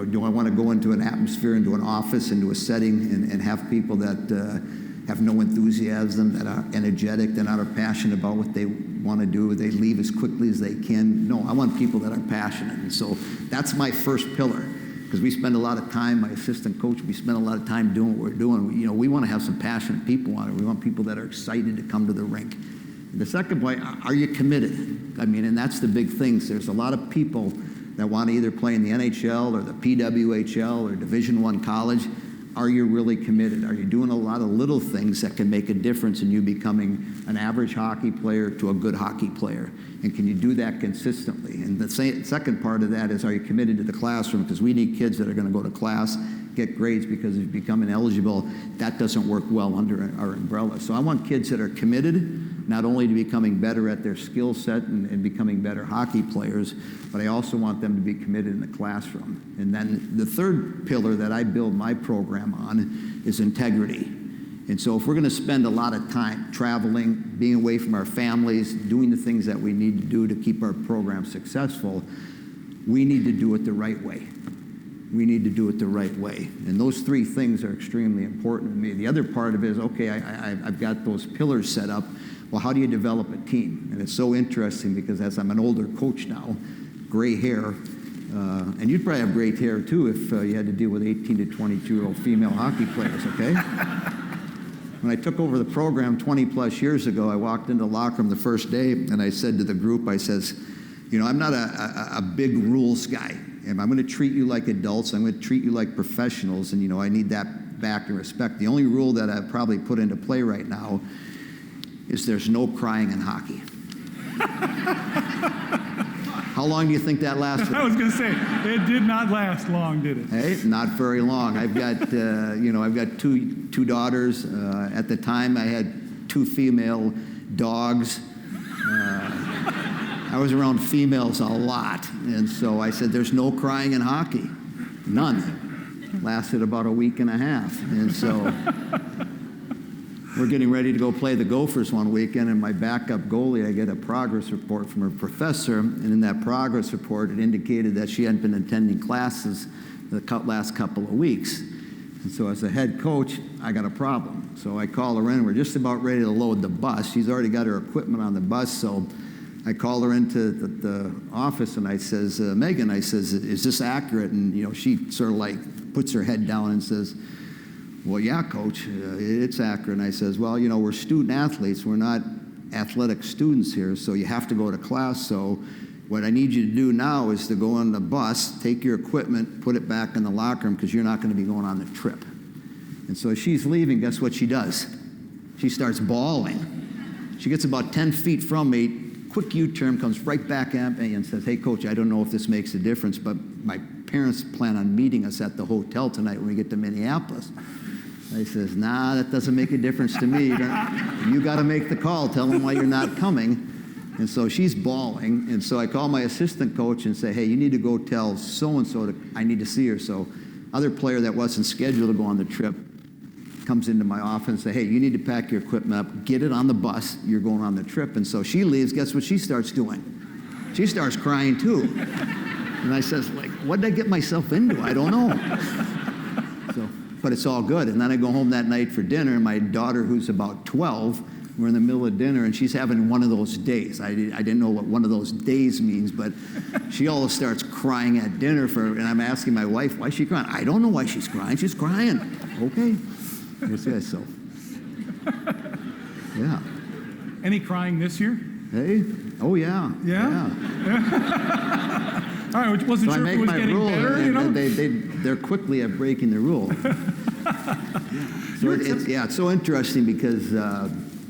do I want to go into an atmosphere, into an office, into a setting, and have people that have no enthusiasm, that are energetic, that are passionate about what they want to do, they leave as quickly as they can? No, I want people that are passionate. And so that's my first pillar, because we spend a lot of time, my assistant coach, we spend a lot of time doing what we're doing. We want to have some passionate people on it. We want people that are excited to come to the rink. And the second point, are you committed? I mean, and that's the big thing. There's a lot of people that want to either play in the NHL or the PWHL or Division I college. Are you really committed? Are you doing a lot of little things that can make a difference in you becoming an average hockey player to a good hockey player? And can you do that consistently? And the second part of that is, are you committed to the classroom? Because we need kids that are going to go to class, get grades, because if you become ineligible, that doesn't work well under our umbrella. So I want kids that are committed, not only to becoming better at their skill set and becoming better hockey players, but I also want them to be committed in the classroom. And then the third pillar that I build my program on is integrity. And so if we're going to spend a lot of time traveling, being away from our families, doing the things that we need to do to keep our program successful, we need to do it the right way. We need to do it the right way. And those three things are extremely important to me. The other part of it is, okay, I've got those pillars set up. Well, how do you develop a team? And it's so interesting because as I'm an older coach now, gray hair, and you'd probably have gray hair too if you had to deal with 18 to 22-year-old female hockey players, okay? When I took over the program 20 plus years ago, I walked into the locker room the first day and I said to the group, I says, I'm not a big rules guy. And I'm going to treat you like adults. I'm going to treat you like professionals. And, I need that back and respect. The only rule that I've probably put into play right now is there's no crying in hockey. How long do you think that lasted? I was going to say, it did not last long, did it? Hey, not very long. I've got, I've got two daughters. At the time, I had 2 female dogs. I was around females a lot, and so I said, there's no crying in hockey. None. Lasted about a week and a half. And so we're getting ready to go play the Gophers one weekend, and my backup goalie, I get a progress report from her professor, and in that progress report, it indicated that she hadn't been attending classes the last couple of weeks. And so as a head coach, I got a problem. So I call her in. We're just about ready to load the bus. She's already got her equipment on the bus, so I call her into the office and I says, Megan, I says, is this accurate? And, she sort of like puts her head down and says, well, yeah, coach, it's accurate. And I says, well, we're student athletes. We're not athletic students here, so you have to go to class. So what I need you to do now is to go on the bus, take your equipment, put it back in the locker room because you're not going to be going on the trip. And so as she's leaving, guess what she does? She starts bawling. She gets about 10 feet from me, quick U-turn, comes right back at me and says, hey, coach, I don't know if this makes a difference, but my parents plan on meeting us at the hotel tonight when we get to Minneapolis. I says, nah, that doesn't make a difference to me. You got to make the call. Tell them why you're not coming. And so she's bawling. And so I call my assistant coach and say, hey, you need to go tell so-and-so I need to see her. So other player that wasn't scheduled to go on the trip comes into my office and say, hey, you need to pack your equipment up, get it on the bus, you're going on the trip. And so she leaves, guess what she starts doing? She starts crying too. And I says, like, what did I get myself into? I don't know. So, but it's all good. And then I go home that night for dinner, and my daughter, who's about 12, we're in the middle of dinner, and she's having one of those days. I didn't know what one of those days means, but she all starts crying at dinner and I'm asking my wife, why is she crying? I don't know why she's crying. She's crying. Okay. So, yeah. Any crying this year? Hey? Oh, yeah. Yeah? All right, wasn't So sure I if it make was my getting rule, better, you know? and they're quickly at breaking the rule. So it's so interesting because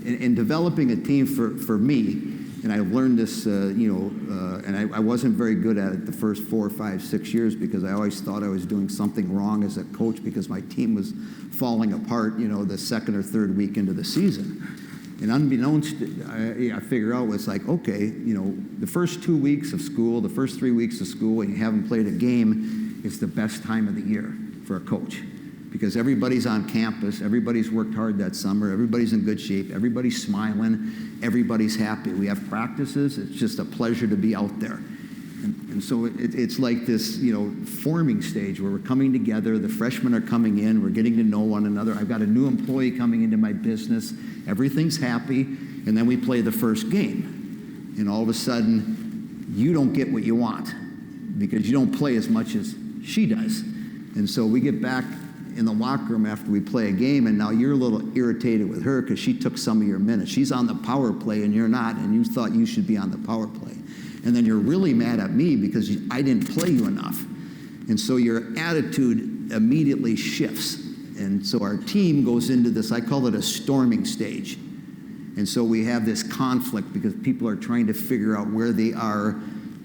in developing a team for me, and I learned this, and I wasn't very good at it the first 4, 5, 6 years because I always thought I was doing something wrong as a coach because my team was falling apart, the second or third week into the season. And unbeknownst, I figure out was like, okay, the first 2 weeks of school, the first 3 weeks of school, and you haven't played a game, is the best time of the year for a coach. Because everybody's on campus, everybody's worked hard that summer, everybody's in good shape, everybody's smiling, everybody's happy. We have practices, it's just a pleasure to be out there. And so it's like this, forming stage where we're coming together, the freshmen are coming in, we're getting to know one another. I've got a new employee coming into my business, everything's happy, and then we play the first game. And all of a sudden, you don't get what you want because you don't play as much as she does. And so we get back in the locker room after we play a game, and now you're a little irritated with her because she took some of your minutes. She's on the power play and you're not, and you thought you should be on the power play. And then you're really mad at me because I didn't play you enough. And so your attitude immediately shifts. And so our team goes into this, I call it a storming stage. And so we have this conflict because people are trying to figure out where they are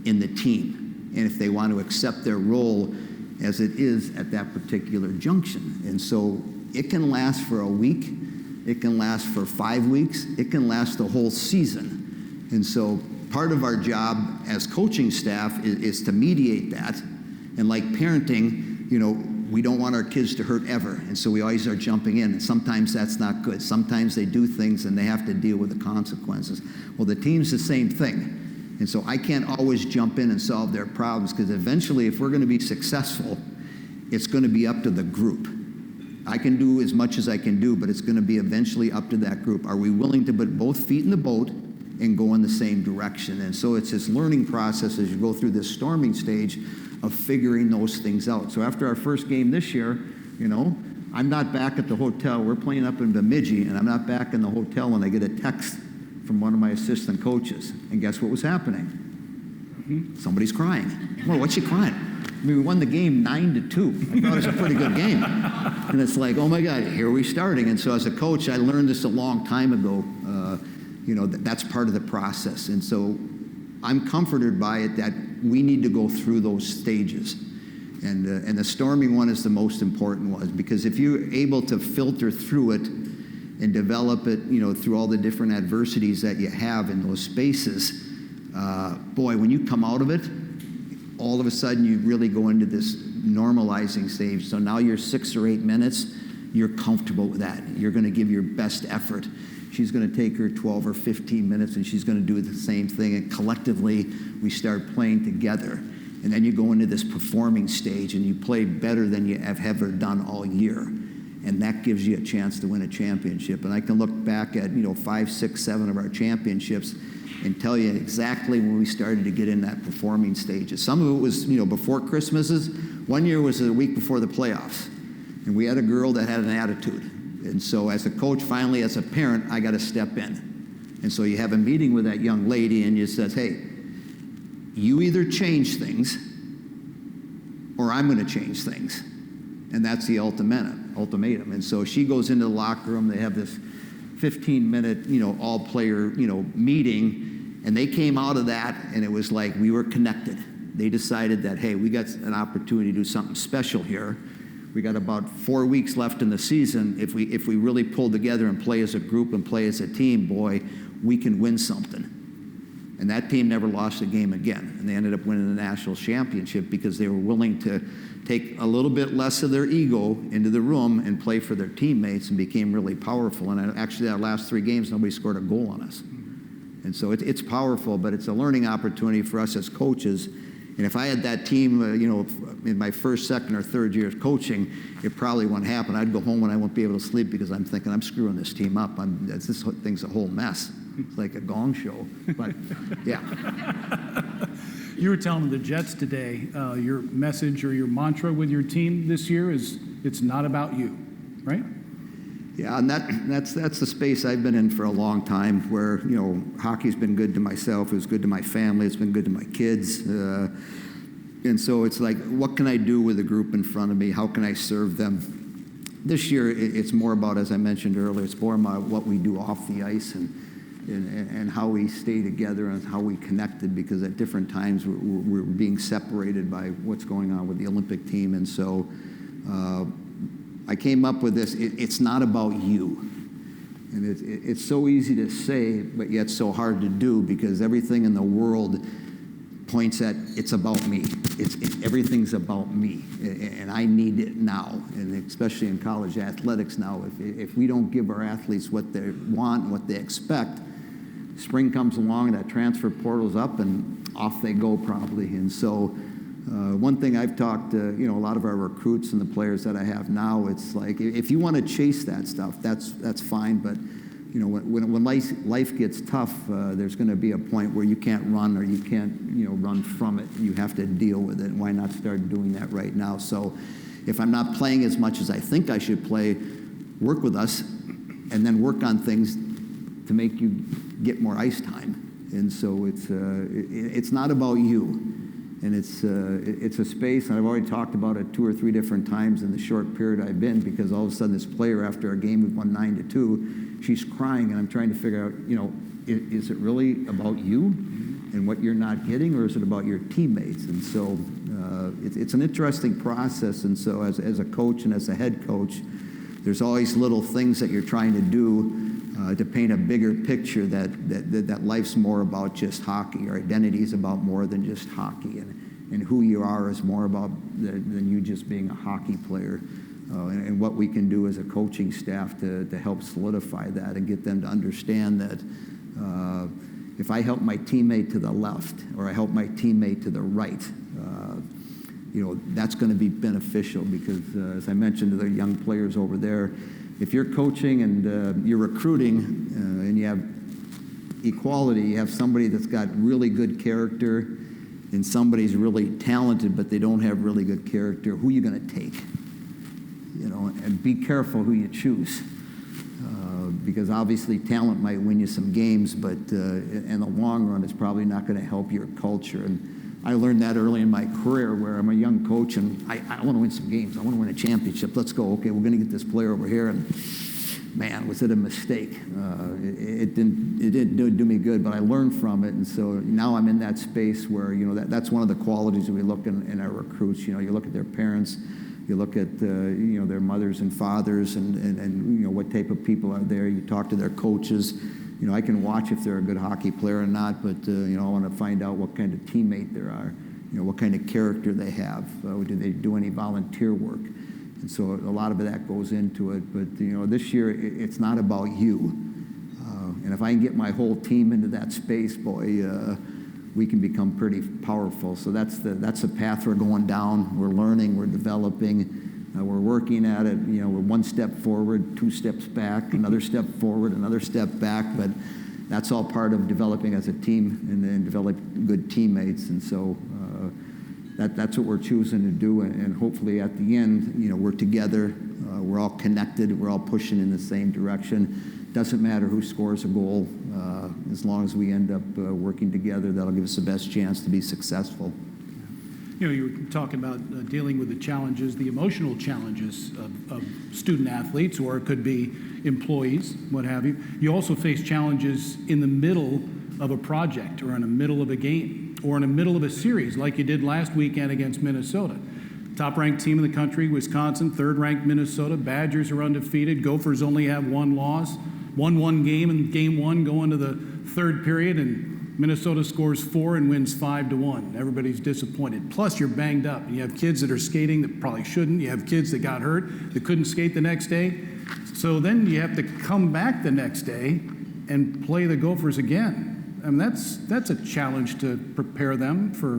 in the team and if they want to accept their role as it is at that particular junction. And so it can last for a week, it can last for 5 weeks, it can last the whole season. And so part of our job as coaching staff is to mediate that. And like parenting, we don't want our kids to hurt ever. And so we always are jumping in. And sometimes that's not good. Sometimes they do things and they have to deal with the consequences. Well, the team's the same thing. And so I can't always jump in and solve their problems because eventually if we're going to be successful, it's going to be up to the group. I can do as much as I can do, but it's going to be eventually up to that group. Are we willing to put both feet in the boat and go in the same direction? And so it's this learning process as you go through this storming stage of figuring those things out. So after our first game this year, I'm not back at the hotel. We're playing up in Bemidji, and I'm not back in the hotel when I get a text from one of my assistant coaches. And guess what was happening? Somebody's crying. Well, what's she crying? We won the game 9-2. I thought it was a pretty good game. And it's like, oh my God, here we're starting. And so as a coach, I learned this a long time ago. That's part of the process. And so I'm comforted by it that we need to go through those stages. And the storming one is the most important one because if you're able to filter through it and develop it, through all the different adversities that you have in those spaces, boy, when you come out of it, all of a sudden you really go into this normalizing stage. So now you're 6 or 8 minutes, you're comfortable with that. You're going to give your best effort. She's going to take her 12 or 15 minutes and she's going to do the same thing. And collectively, we start playing together. And then you go into this performing stage and you play better than you have ever done all year. And that gives you a chance to win a championship. And I can look back at, 5, 6, 7 of our championships and tell you exactly when we started to get in that performing stages. Some of it was, before Christmases. One year was a week before the playoffs. And we had a girl that had an attitude. And so as a coach, finally, as a parent, I got to step in. And so you have a meeting with that young lady and you says, hey, you either change things or I'm going to change things. And that's the ultimatum. And so she goes into the locker room. They have this 15-minute, all-player, meeting. And they came out of that, and it was like we were connected. They decided that, hey, we got an opportunity to do something special here. We got about 4 weeks left in the season. If we really pull together and play as a group and play as a team, boy, we can win something. And that team never lost a game again. And they ended up winning the national championship because they were willing to take a little bit less of their ego into the room and play for their teammates, and became really powerful. And actually, our last 3 games, nobody scored a goal on us. And so it's powerful, but it's a learning opportunity for us as coaches. And if I had that team, in my first, second, or third year of coaching, it probably wouldn't happen. I'd go home and I won't be able to sleep because I'm thinking, I'm screwing this team up. This thing's a whole mess. It's like a gong show. But, yeah. You were telling the Jets today, your message or your mantra with your team this year is, it's not about you, right? Yeah, and that's the space I've been in for a long time, where, hockey's been good to myself, it was good to my family, it's been good to my kids. And so it's like, what can I do with the group in front of me? How can I serve them? This year, it's more about, as I mentioned earlier, it's more about what we do off the ice and how we stay together and how we connected, because at different times we're being separated by what's going on with the Olympic team. And so I came up with this, it's not about you. And it's so easy to say, but yet so hard to do, because everything in the world points at, it's about me. Everything's about me, and I need it now. And especially in college athletics now, if we don't give our athletes what they want and what they expect, spring comes along, that transfer portal's up, and off they go probably. And so one thing I've talked to, a lot of our recruits and the players that I have now, it's like, if you want to chase that stuff, that's fine, but when life gets tough, there's going to be a point where you can't run, or you can't run from it. You have to deal with it. Why not start doing that right now? So if I'm not playing as much as I think I should play, work with us, and then work on things to make you get more ice time. And so it's not about you. And it's a space, and I've already talked about it 2 or 3 different times in the short period I've been, because all of a sudden this player, after a game we won 9-2, she's crying, and I'm trying to figure out, is it really about you and what you're not getting, or is it about your teammates? And so it's an interesting process. And so as a coach and as a head coach, there's always little things that you're trying to do to paint a bigger picture that life's more about just hockey. Our identity is about more than just hockey, and who you are is more about than you just being a hockey player. And what we can do as a coaching staff to help solidify that and get them to understand that if I help my teammate to the left, or I help my teammate to the right, that's going to be beneficial, because as I mentioned to the young players over there, if you're coaching and you're recruiting and you have equality, you have somebody that's got really good character and somebody's really talented but they don't have really good character, who are you going to take? And be careful who you choose, because obviously talent might win you some games, but in the long run it's probably not going to help your culture. And I learned that early in my career, where I'm a young coach and I want to win some games. I want to win a championship. Let's go. Okay, we're going to get this player over here. And man, was it a mistake? It didn't do me good, but I learned from it. And so now I'm in that space where, that's one of the qualities that we look in our recruits. You look at their parents, you look at, their mothers and fathers and what type of people are there. You talk to their coaches. I can watch if they're a good hockey player or not, but, I want to find out what kind of teammate they are, what kind of character they have. Do they do any volunteer work? And so a lot of that goes into it. But, this year, it's not about you. And if I can get my whole team into that space, boy, we can become pretty powerful. So that's the path we're going down. We're learning, we're developing. We're working at it. We're 1 step forward, 2 steps back, another step forward, another step back. But that's all part of developing as a team and then develop good teammates. And so that's what we're choosing to do. And hopefully at the end, we're together. We're all connected. We're all pushing in the same direction. Doesn't matter who scores a goal. As long as we end up working together, that'll give us the best chance to be successful. You were talking about dealing with the challenges, the emotional challenges of student athletes, or it could be employees, what have you. You also face challenges in the middle of a project, or in the middle of a game, or in the middle of a series, like you did last weekend against Minnesota. Top-ranked team in the country, Wisconsin, third-ranked Minnesota. Badgers are undefeated. Gophers only have 1 loss. Won 1 game in game 1 going to the 3rd period, and Minnesota scores 4 and wins 5-1. Everybody's disappointed. Plus, you're banged up. You have kids that are skating that probably shouldn't. You have kids that got hurt that couldn't skate the next day. So then you have to come back the next day and play the Gophers again. I mean, that's a challenge to prepare them for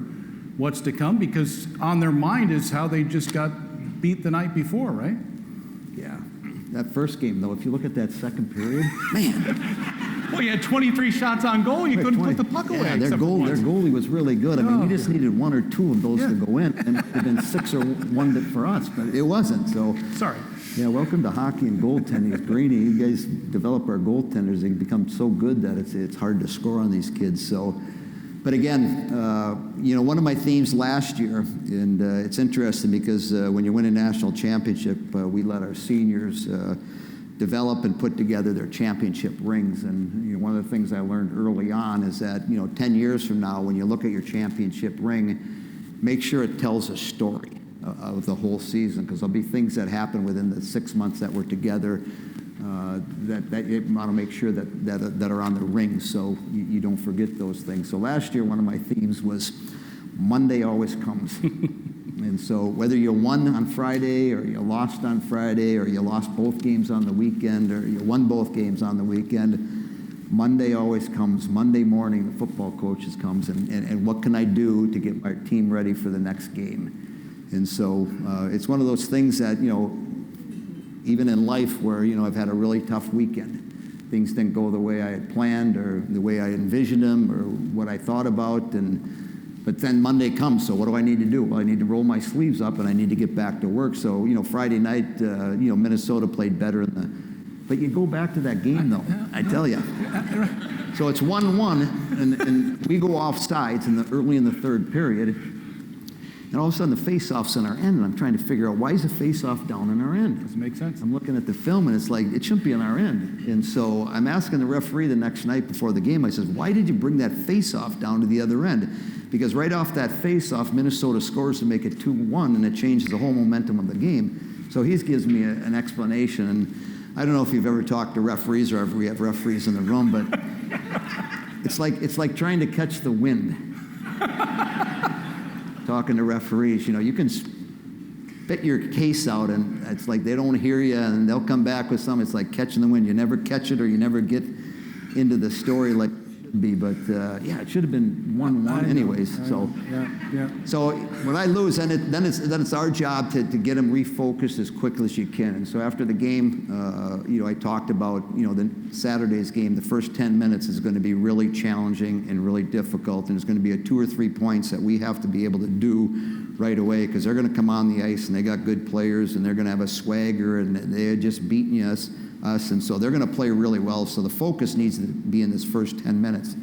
what's to come, because on their mind is how they just got beat the night before, right? Yeah. That first game, though, if you look at that second period, man. Well, you had 23 shots on goal. You couldn't put the puck away. Yeah, their goalie was really good. I mean, we just needed 1 or 2 of those to go in, and it would have been 6 or 1 for us, but it wasn't. So sorry. Yeah, welcome to hockey and goaltending. Greeny, you guys develop our goaltenders. They become so good that it's hard to score on these kids. So, but again, one of my themes last year, and it's interesting because when you win a national championship, we let our seniors develop and put together their championship rings. And one of the things I learned early on is that 10 years from now, when you look at your championship ring, make sure it tells a story of the whole season, because there'll be things that happen within the 6 months that we're together that you want to make sure that are on the ring, so you don't forget those things. So last year, one of my themes was Monday always comes. And so whether you won on Friday or you lost on Friday or you lost both games on the weekend or you won both games on the weekend, Monday always comes. Monday morning, the football coaches comes, and what can I do to get my team ready for the next game? And so it's one of those things that, even in life where, I've had a really tough weekend. Things didn't go the way I had planned or the way I envisioned them or what I thought about. But then Monday comes, so what do I need to do? Well, I need to roll my sleeves up and I need to get back to work. So, Friday night, Minnesota played better but you go back to that game, though, I tell you. So it's 1-1, and we go off sides early in the third period. And all of a sudden, the face-off's on our end, and I'm trying to figure out, why is the face-off down on our end? Doesn't make sense. I'm looking at the film, and it's like, it shouldn't be on our end. And so I'm asking the referee the next night before the game, I said, why did you bring that face-off down to the other end? Because right off that face-off, Minnesota scores to make it 2-1, and it changes the whole momentum of the game. So he gives me an explanation, and I don't know if you've ever talked to referees or if we have referees in the room, but it's like trying to catch the wind. Talking to referees, you can spit your case out and it's like they don't hear you and they'll come back with something. It's like catching the wind. You never catch it or you never get into the story like it should be. But it should have been 1-1 anyways. So when I lose, then it's our job to get them refocused as quickly as you can. And so after the game, I talked about the Saturday's game. The first 10 minutes is going to be really challenging and really difficult, and there's going to be 2 or 3 points that we have to be able to do right away, because they're going to come on the ice and they got good players and they're going to have a swagger and they had just beaten us, and so they're going to play really well. So the focus needs to be in this first 10 minutes.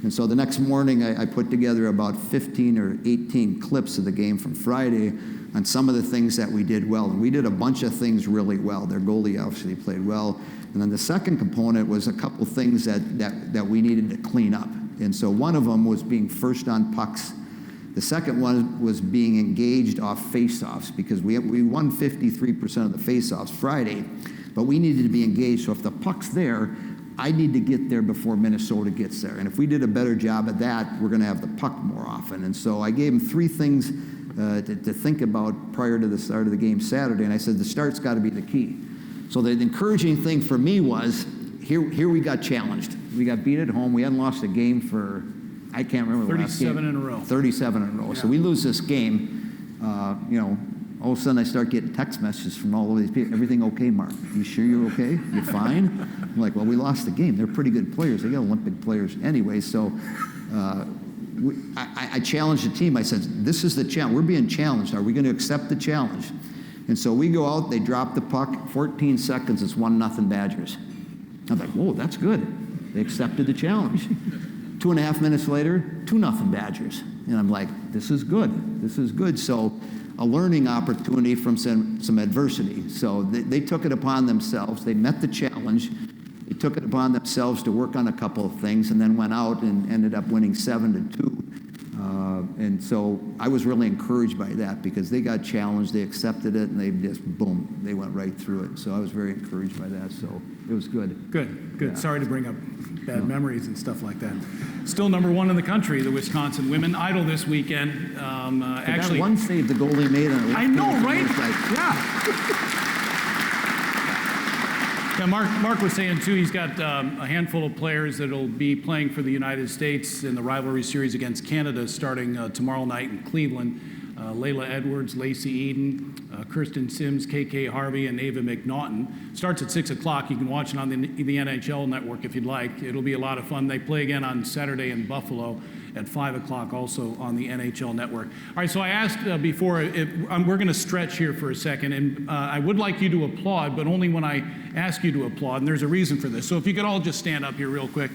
And so the next morning, I put together about 15 or 18 clips of the game from Friday on some of the things that we did well. And we did a bunch of things really well. Their goalie obviously played well. And then the second component was a couple things that we needed to clean up. And so one of them was being first on pucks. The second one was being engaged off face-offs, because we won 53% of the face-offs Friday, but we needed to be engaged. So if the puck's there, I need to get there before Minnesota gets there. And if we did a better job at that, we're going to have the puck more often. And so I gave them 3 things to think about prior to the start of the game Saturday. And I said, the start's got to be the key. So the encouraging thing for me was, here we got challenged. We got beat at home. We hadn't lost a game for, I can't remember the last game. 37 in a row. 37 in a row. Yeah. So we lose this game, all of a sudden I start getting text messages from all of these people. Everything okay, Mark? You sure you're okay? You fine? I'm like, well, we lost the game. They're pretty good players. They got Olympic players anyway. So I challenged the team. I said, this is the challenge. We're being challenged. Are we going to accept the challenge? And so we go out. They drop the puck. 14 seconds. It's 1-0 Badgers. I'm like, whoa, that's good. They accepted the challenge. 2.5 minutes later, 2-0 Badgers. And I'm like, this is good. This is good. So a learning opportunity from some adversity. So they took it upon themselves. They met the challenge. They took it upon themselves to work on a couple of things, and then went out and ended up winning 7-2. And so I was really encouraged by that because they got challenged, they accepted it, and they just, boom, they went right through it. So I was very encouraged by that, so it was good. Good. Yeah. Sorry to bring up bad memories and stuff like that. Still number one in the country, the Wisconsin women idol this weekend. Actually, that one save the goalie made on it. I know, right? Yeah, Mark was saying, too, he's got a handful of players that will be playing for the United States in the rivalry series against Canada starting tomorrow night in Cleveland. Layla Edwards, Lacey Eden, Kirsten Sims, KK Harvey, and Ava McNaughton. Starts at 6 o'clock. You can watch it on the NHL network if you'd like. It'll be a lot of fun. They play again on Saturday in Buffalo at 5 o'clock, also on the NHL network. All right, so I asked before, we're going to stretch here for a second, and I would like you to applaud, but only when I ask you to applaud, and there's a reason for this. So if you could all just stand up here real quick.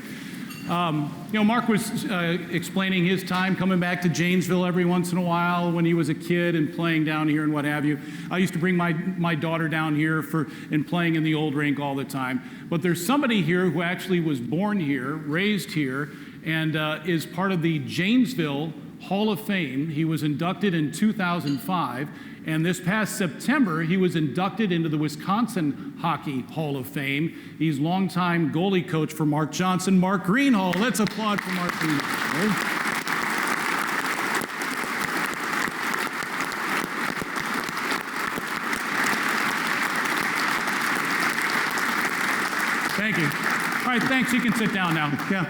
Mark was explaining his time coming back to Janesville every once in a while when he was a kid and playing down here and what have you. I used to bring my daughter down here and playing in the old rink all the time. But there's somebody here who actually was born here, raised here, and is part of the Janesville Hall of Fame. He was inducted in 2005. And this past September, he was inducted into the Wisconsin Hockey Hall of Fame. He's longtime goalie coach for Mark Johnson, Mark Greenhall. Let's applaud for Mark Greenhall. Thank you. All right, thanks. You can sit down now. Yeah.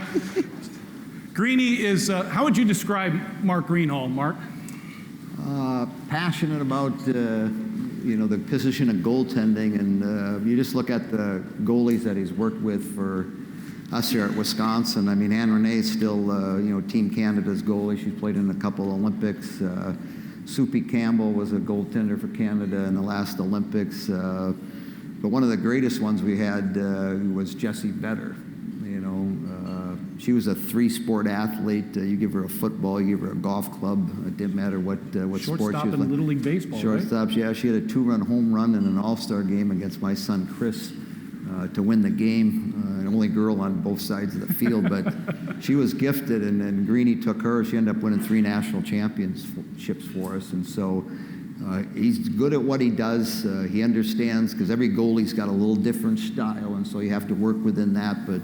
Greenie is, how would you describe Mark Greenhall, Mark? Passionate about the position of goaltending, and you just look at the goalies that he's worked with for us here at Wisconsin. I mean, Anne Renee is still Team Canada's goalie. She's played in a couple Olympics. Soupy Campbell was a goaltender for Canada in the last Olympics. But one of the greatest ones we had was Jessie Vedder. She was a three-sport athlete. You give her a football, you give her a golf club. It didn't matter what sport she was Shortstop in Little League Baseball, Shortstop, right? Yeah. She had a 2-run home run in an all-star game against my son Chris to win the game. An only girl on both sides of the field, but she was gifted, and Greenie took her. She ended up winning 3 national championships for us, and so he's good at what he does. He understands, because every goalie's got a little different style, and so you have to work within that, but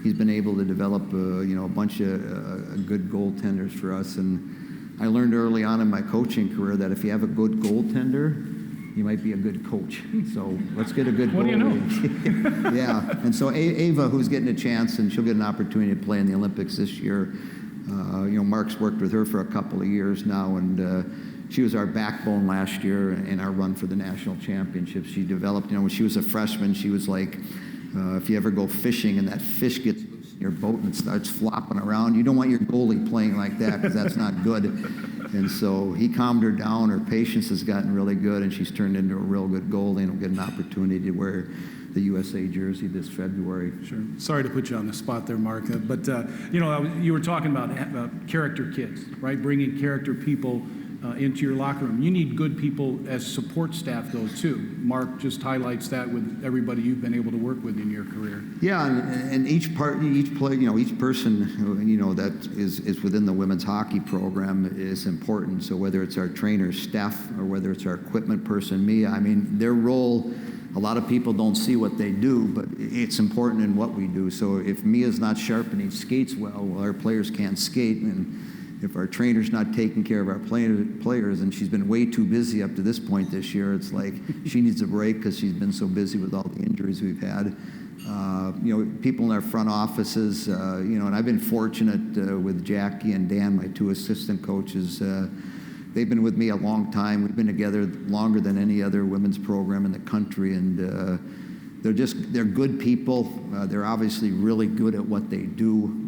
he's been able to develop, a bunch of good goaltenders for us. And I learned early on in my coaching career that if you have a good goaltender, you might be a good coach. So let's get a good goalie. What do you know? Yeah. And so Ava, who's getting a chance, and she'll get an opportunity to play in the Olympics this year. Mark's worked with her for a couple of years now, and she was our backbone last year in our run for the national championship. She developed, when she was a freshman, she was like, if you ever go fishing and that fish gets loose in your boat and it starts flopping around, you don't want your goalie playing like that, because that's not good. And so he calmed her down. Her patience has gotten really good, and she's turned into a real good goalie, and will get an opportunity to wear the USA jersey this February. Sure. Sorry to put you on the spot there, Mark, but you were talking about character kids, right? Bringing character people into your locker room. You need good people as support staff, though, too. Mark just highlights that with everybody you've been able to work with in your career. Yeah, and each person, that is within the women's hockey program is important. So whether it's our trainers, staff, or whether it's our equipment person, Mia, I mean, their role, a lot of people don't see what they do, but it's important in what we do. So if Mia's not sharpening skates well, our players can't skate, and if our trainer's not taking care of our players, and she's been way too busy up to this point this year, it's like she needs a break because she's been so busy with all the injuries we've had. People in our front offices, and I've been fortunate with Jackie and Dan, my 2 assistant coaches. They've been with me a long time. We've been together longer than any other women's program in the country, and they're good people. They're obviously really good at what they do,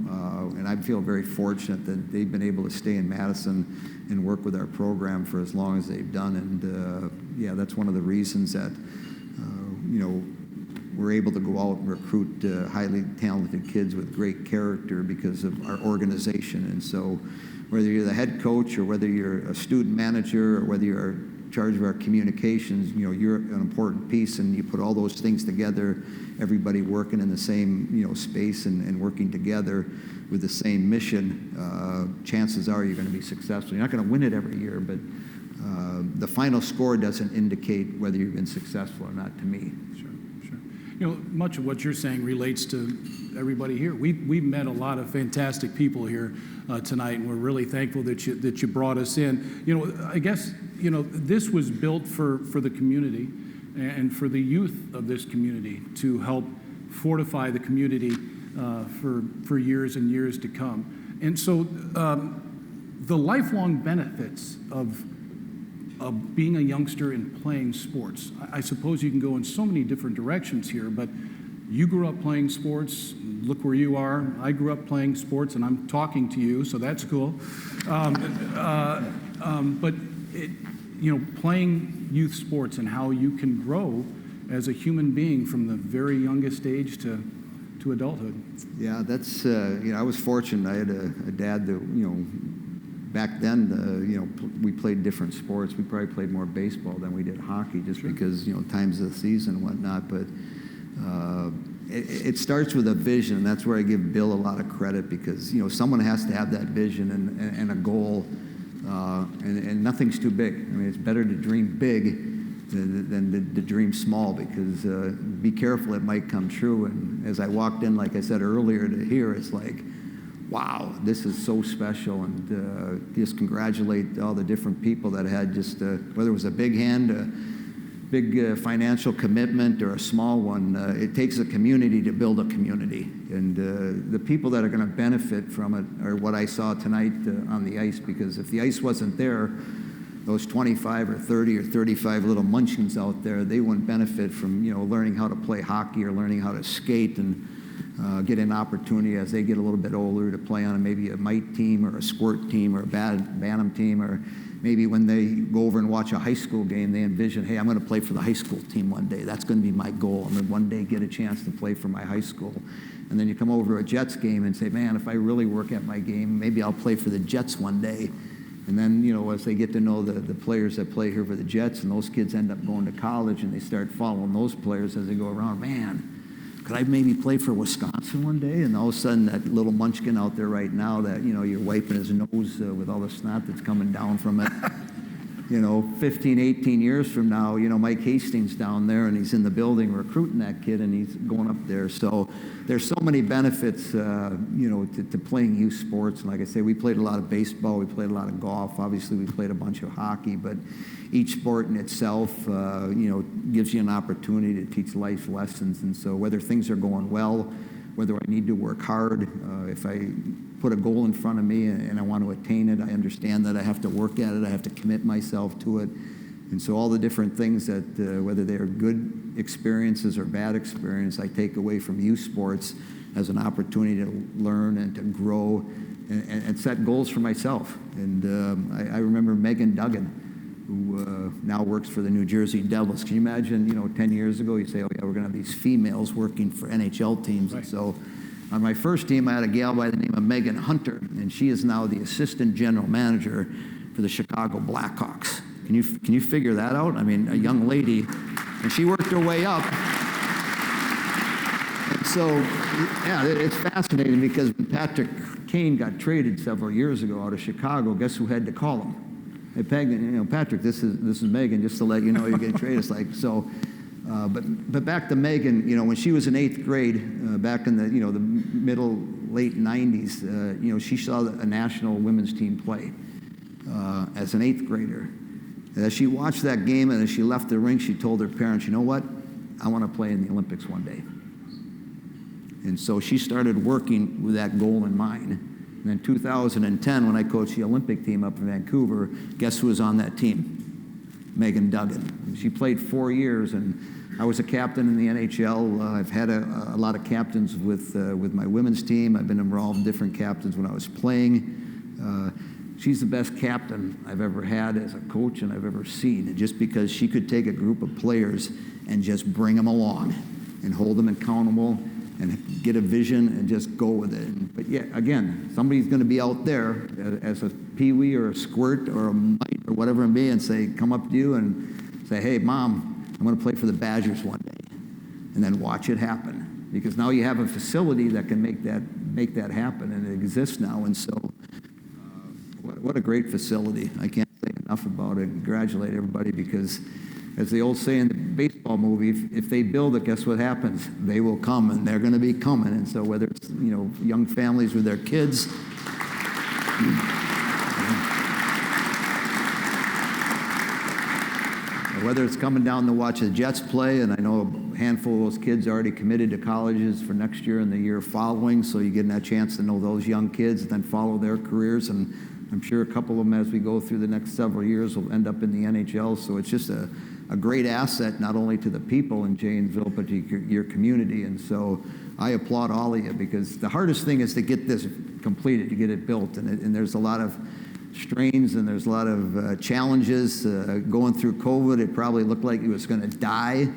and I feel very fortunate that they've been able to stay in Madison and work with our program for as long as they've done. And that's one of the reasons that we're able to go out and recruit highly talented kids with great character because of our organization. And so whether you're the head coach, or whether you're a student manager, or whether you're a charge of our communications, you're an important piece, and you put all those things together, everybody working in the same, space and working together with the same mission, chances are you're going to be successful. You're not going to win it every year, but the final score doesn't indicate whether you've been successful or not to me. Sure. Much of what you're saying relates to everybody here. We've met a lot of fantastic people here tonight, and we're really thankful that you brought us in. I guess this was built for the community and for the youth of this community to help fortify the community for years and years to come. And so the lifelong benefits of being a youngster and playing sports. I suppose you can go in so many different directions here, but you grew up playing sports. Look where you are. I grew up playing sports, and I'm talking to you, so that's cool. But playing youth sports and how you can grow as a human being from the very youngest age to adulthood. Yeah, that's I was fortunate. I had a dad that back then, we played different sports. We probably played more baseball than we did hockey, just because, times of the season and whatnot. But it starts with a vision, and that's where I give Bill a lot of credit, because, someone has to have that vision and a goal, and nothing's too big. I mean, it's better to dream big than to dream small, because be careful, it might come true. And as I walked in, like I said earlier, to here, it's like, wow, this is so special, and just congratulate all the different people that had just, whether it was a big hand, a big financial commitment, or a small one. It takes a community to build a community, and the people that are going to benefit from it are what I saw tonight on the ice, because if the ice wasn't there, those 25 or 30 or 35 little munchkins out there, they wouldn't benefit from learning how to play hockey or learning how to skate, and get an opportunity as they get a little bit older to play on maybe a mite team or a squirt team or a bantam team, or maybe when they go over and watch a high school game, they envision, hey, I'm going to play for the high school team one day. That's going to be my goal. I'm going to one day get a chance to play for my high school. And then you come over to a Jets game and say, man, if I really work at my game, maybe I'll play for the Jets one day. And then, as they get to know the players that play here for the Jets, and those kids end up going to college, and they start following those players as they go around, man, could I maybe play for Wisconsin one day? And all of a sudden, that little munchkin out there right now that, you're wiping his nose with all the snot that's coming down from it. 15, 18 years from now, Mike Hastings down there, and he's in the building recruiting that kid, and he's going up there. So there's so many benefits, to playing youth sports. And like I say, we played a lot of baseball. We played a lot of golf. Obviously, we played a bunch of hockey. But each sport in itself, gives you an opportunity to teach life lessons. And so whether things are going well, whether I need to work hard, if I put a goal in front of me and I want to attain it, I understand that I have to work at it. I have to commit myself to it. And so all the different things that, whether they are good experiences or bad experience, I take away from youth sports as an opportunity to learn and to grow and set goals for myself. And I remember Megan Duggan, who now works for the New Jersey Devils. Can you imagine, 10 years ago, you say, oh yeah, we're going to have these females working for NHL teams. Right. And so on my first team, I had a gal by the name of Megan Hunter, and she is now the assistant general manager for the Chicago Blackhawks. Can you figure that out? I mean, a young lady, and she worked her way up. And so, yeah, it's fascinating, because when Patrick Kane got traded several years ago out of Chicago, guess who had to call him? Hey, Patrick, this is Megan, just to let you know you're getting traded. It's like, so, but back to Megan, when she was in 8th grade, back in the, the middle, late 90s, she saw a national women's team play as an 8th grader. And as she watched that game and as she left the rink, she told her parents, you know what? I want to play in the Olympics one day. And so she started working with that goal in mind. And then 2010, when I coached the Olympic team up in Vancouver, guess who was on that team? Megan Duggan. She played 4 years, and I was a captain in the NHL. I've had a lot of captains with my women's team. I've been involved in different captains when I was playing. She's the best captain I've ever had as a coach and I've ever seen, and just because she could take a group of players and just bring them along and hold them accountable and get a vision and just go with it. But yeah, again, somebody's going to be out there as a peewee or a squirt or a mite or whatever it may be, and say, come up to you and say, hey, Mom, I'm going to play for the Badgers one day, and then watch it happen. Because now you have a facility that can make that happen, and it exists now. And so, what a great facility! I can't say enough about it. Congratulate everybody, because, as the old saying in the baseball movie, if they build it, guess what happens? They will come, and they're going to be coming. And so, whether it's young families with their kids. Whether it's coming down to watch the Jets play, and I know a handful of those kids are already committed to colleges for next year and the year following, so you're getting that chance to know those young kids and then follow their careers. And I'm sure a couple of them, as we go through the next several years, will end up in the NHL. So it's just a great asset, not only to the people in Janesville, but to your community. And so I applaud all of you, because the hardest thing is to get this completed, to get it built. And there's a lot of strains, and there's a lot of challenges. Going through COVID, it probably looked like it was going to die.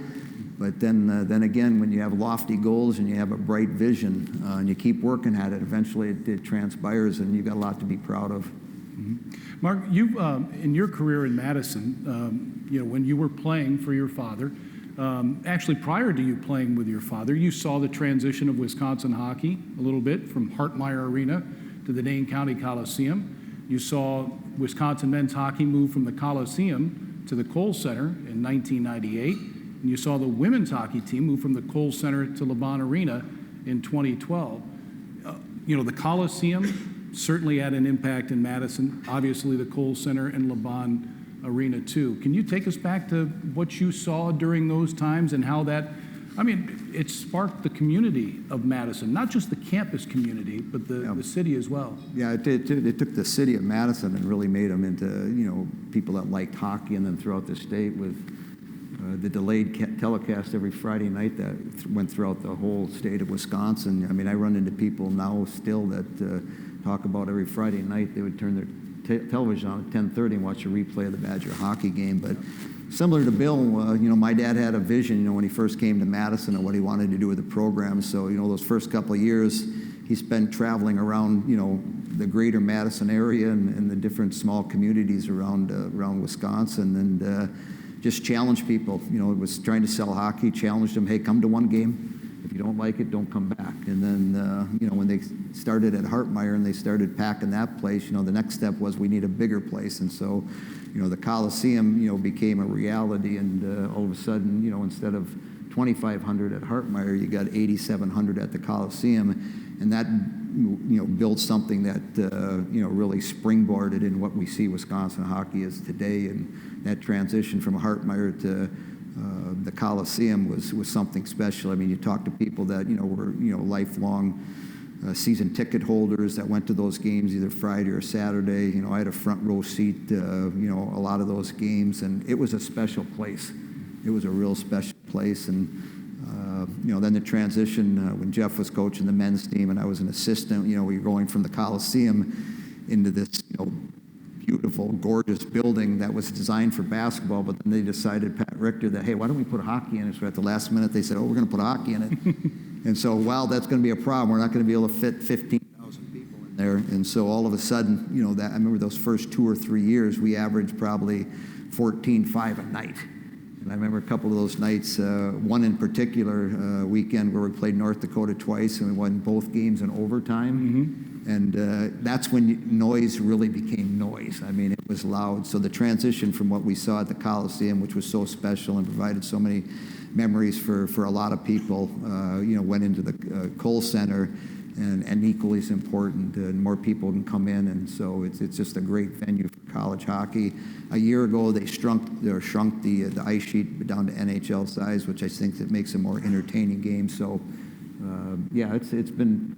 But then again, when you have lofty goals and you have a bright vision and you keep working at it, eventually it transpires, and you've got a lot to be proud of. Mm-hmm. Mark, you in your career in Madison, when you were playing for your father, actually prior to you playing with your father, you saw the transition of Wisconsin hockey a little bit from Hartmeyer Arena to the Dane County Coliseum. You saw Wisconsin men's hockey move from the Coliseum to the Kohl Center in 1998. And you saw the women's hockey team move from the Kohl Center to LeBron Arena in 2012. The Coliseum certainly had an impact in Madison. Obviously, the Kohl Center and LeBron Arena, too. Can you take us back to what you saw during those times and how that, it sparked the community of Madison, not just the campus community, but the city as well. Yeah, it took the city of Madison and really made them into, people that liked hockey, and then throughout the state with the delayed telecast every Friday night that went throughout the whole state of Wisconsin. I run into people now still that talk about every Friday night they would turn their television on at 10:30 and watch a replay of the Badger hockey game. But similar to Bill, my dad had a vision, when he first came to Madison, of what he wanted to do with the program. So, those first couple of years, he spent traveling around, the greater Madison area and the different small communities around Wisconsin, and just challenged people. It was trying to sell hockey, challenged them, hey, come to one game. If you don't like it, don't come back. And then, when they started at Hartmeyer and they started packing that place, the next step was we need a bigger place. And so, the Coliseum, became a reality. And all of a sudden, instead of 2,500 at Hartmeyer, you got 8,700 at the Coliseum. And that, built something that, really springboarded in what we see Wisconsin hockey is today. And that transition from Hartmeyer to the Coliseum was something special. You talk to people that, were, lifelong season ticket holders that went to those games either Friday or Saturday. I had a front row seat, a lot of those games, and it was a special place. It was a real special place. And, then the transition when Jeff was coaching the men's team and I was an assistant, we were going from the Coliseum into this, beautiful, gorgeous building that was designed for basketball, but then they decided, Pat Richter, that, hey, why don't we put hockey in it? So at the last minute, they said, oh, we're going to put hockey in it. And so, that's going to be a problem. We're not going to be able to fit 15,000 people in there. And so all of a sudden, I remember those first 2 or 3 years, we averaged probably 14-5 a night. And I remember a couple of those nights, one in particular weekend where we played North Dakota twice, and we won both games in overtime. Mm-hmm. And that's when noise really became noise. It was loud. So the transition from what we saw at the Coliseum, which was so special and provided so many memories for a lot of people, went into the Kohl Center, and equally as important, and more people can come in. And so it's just a great venue for college hockey. A year ago, they shrunk the ice sheet down to NHL size, which I think that makes a more entertaining game. So, it's been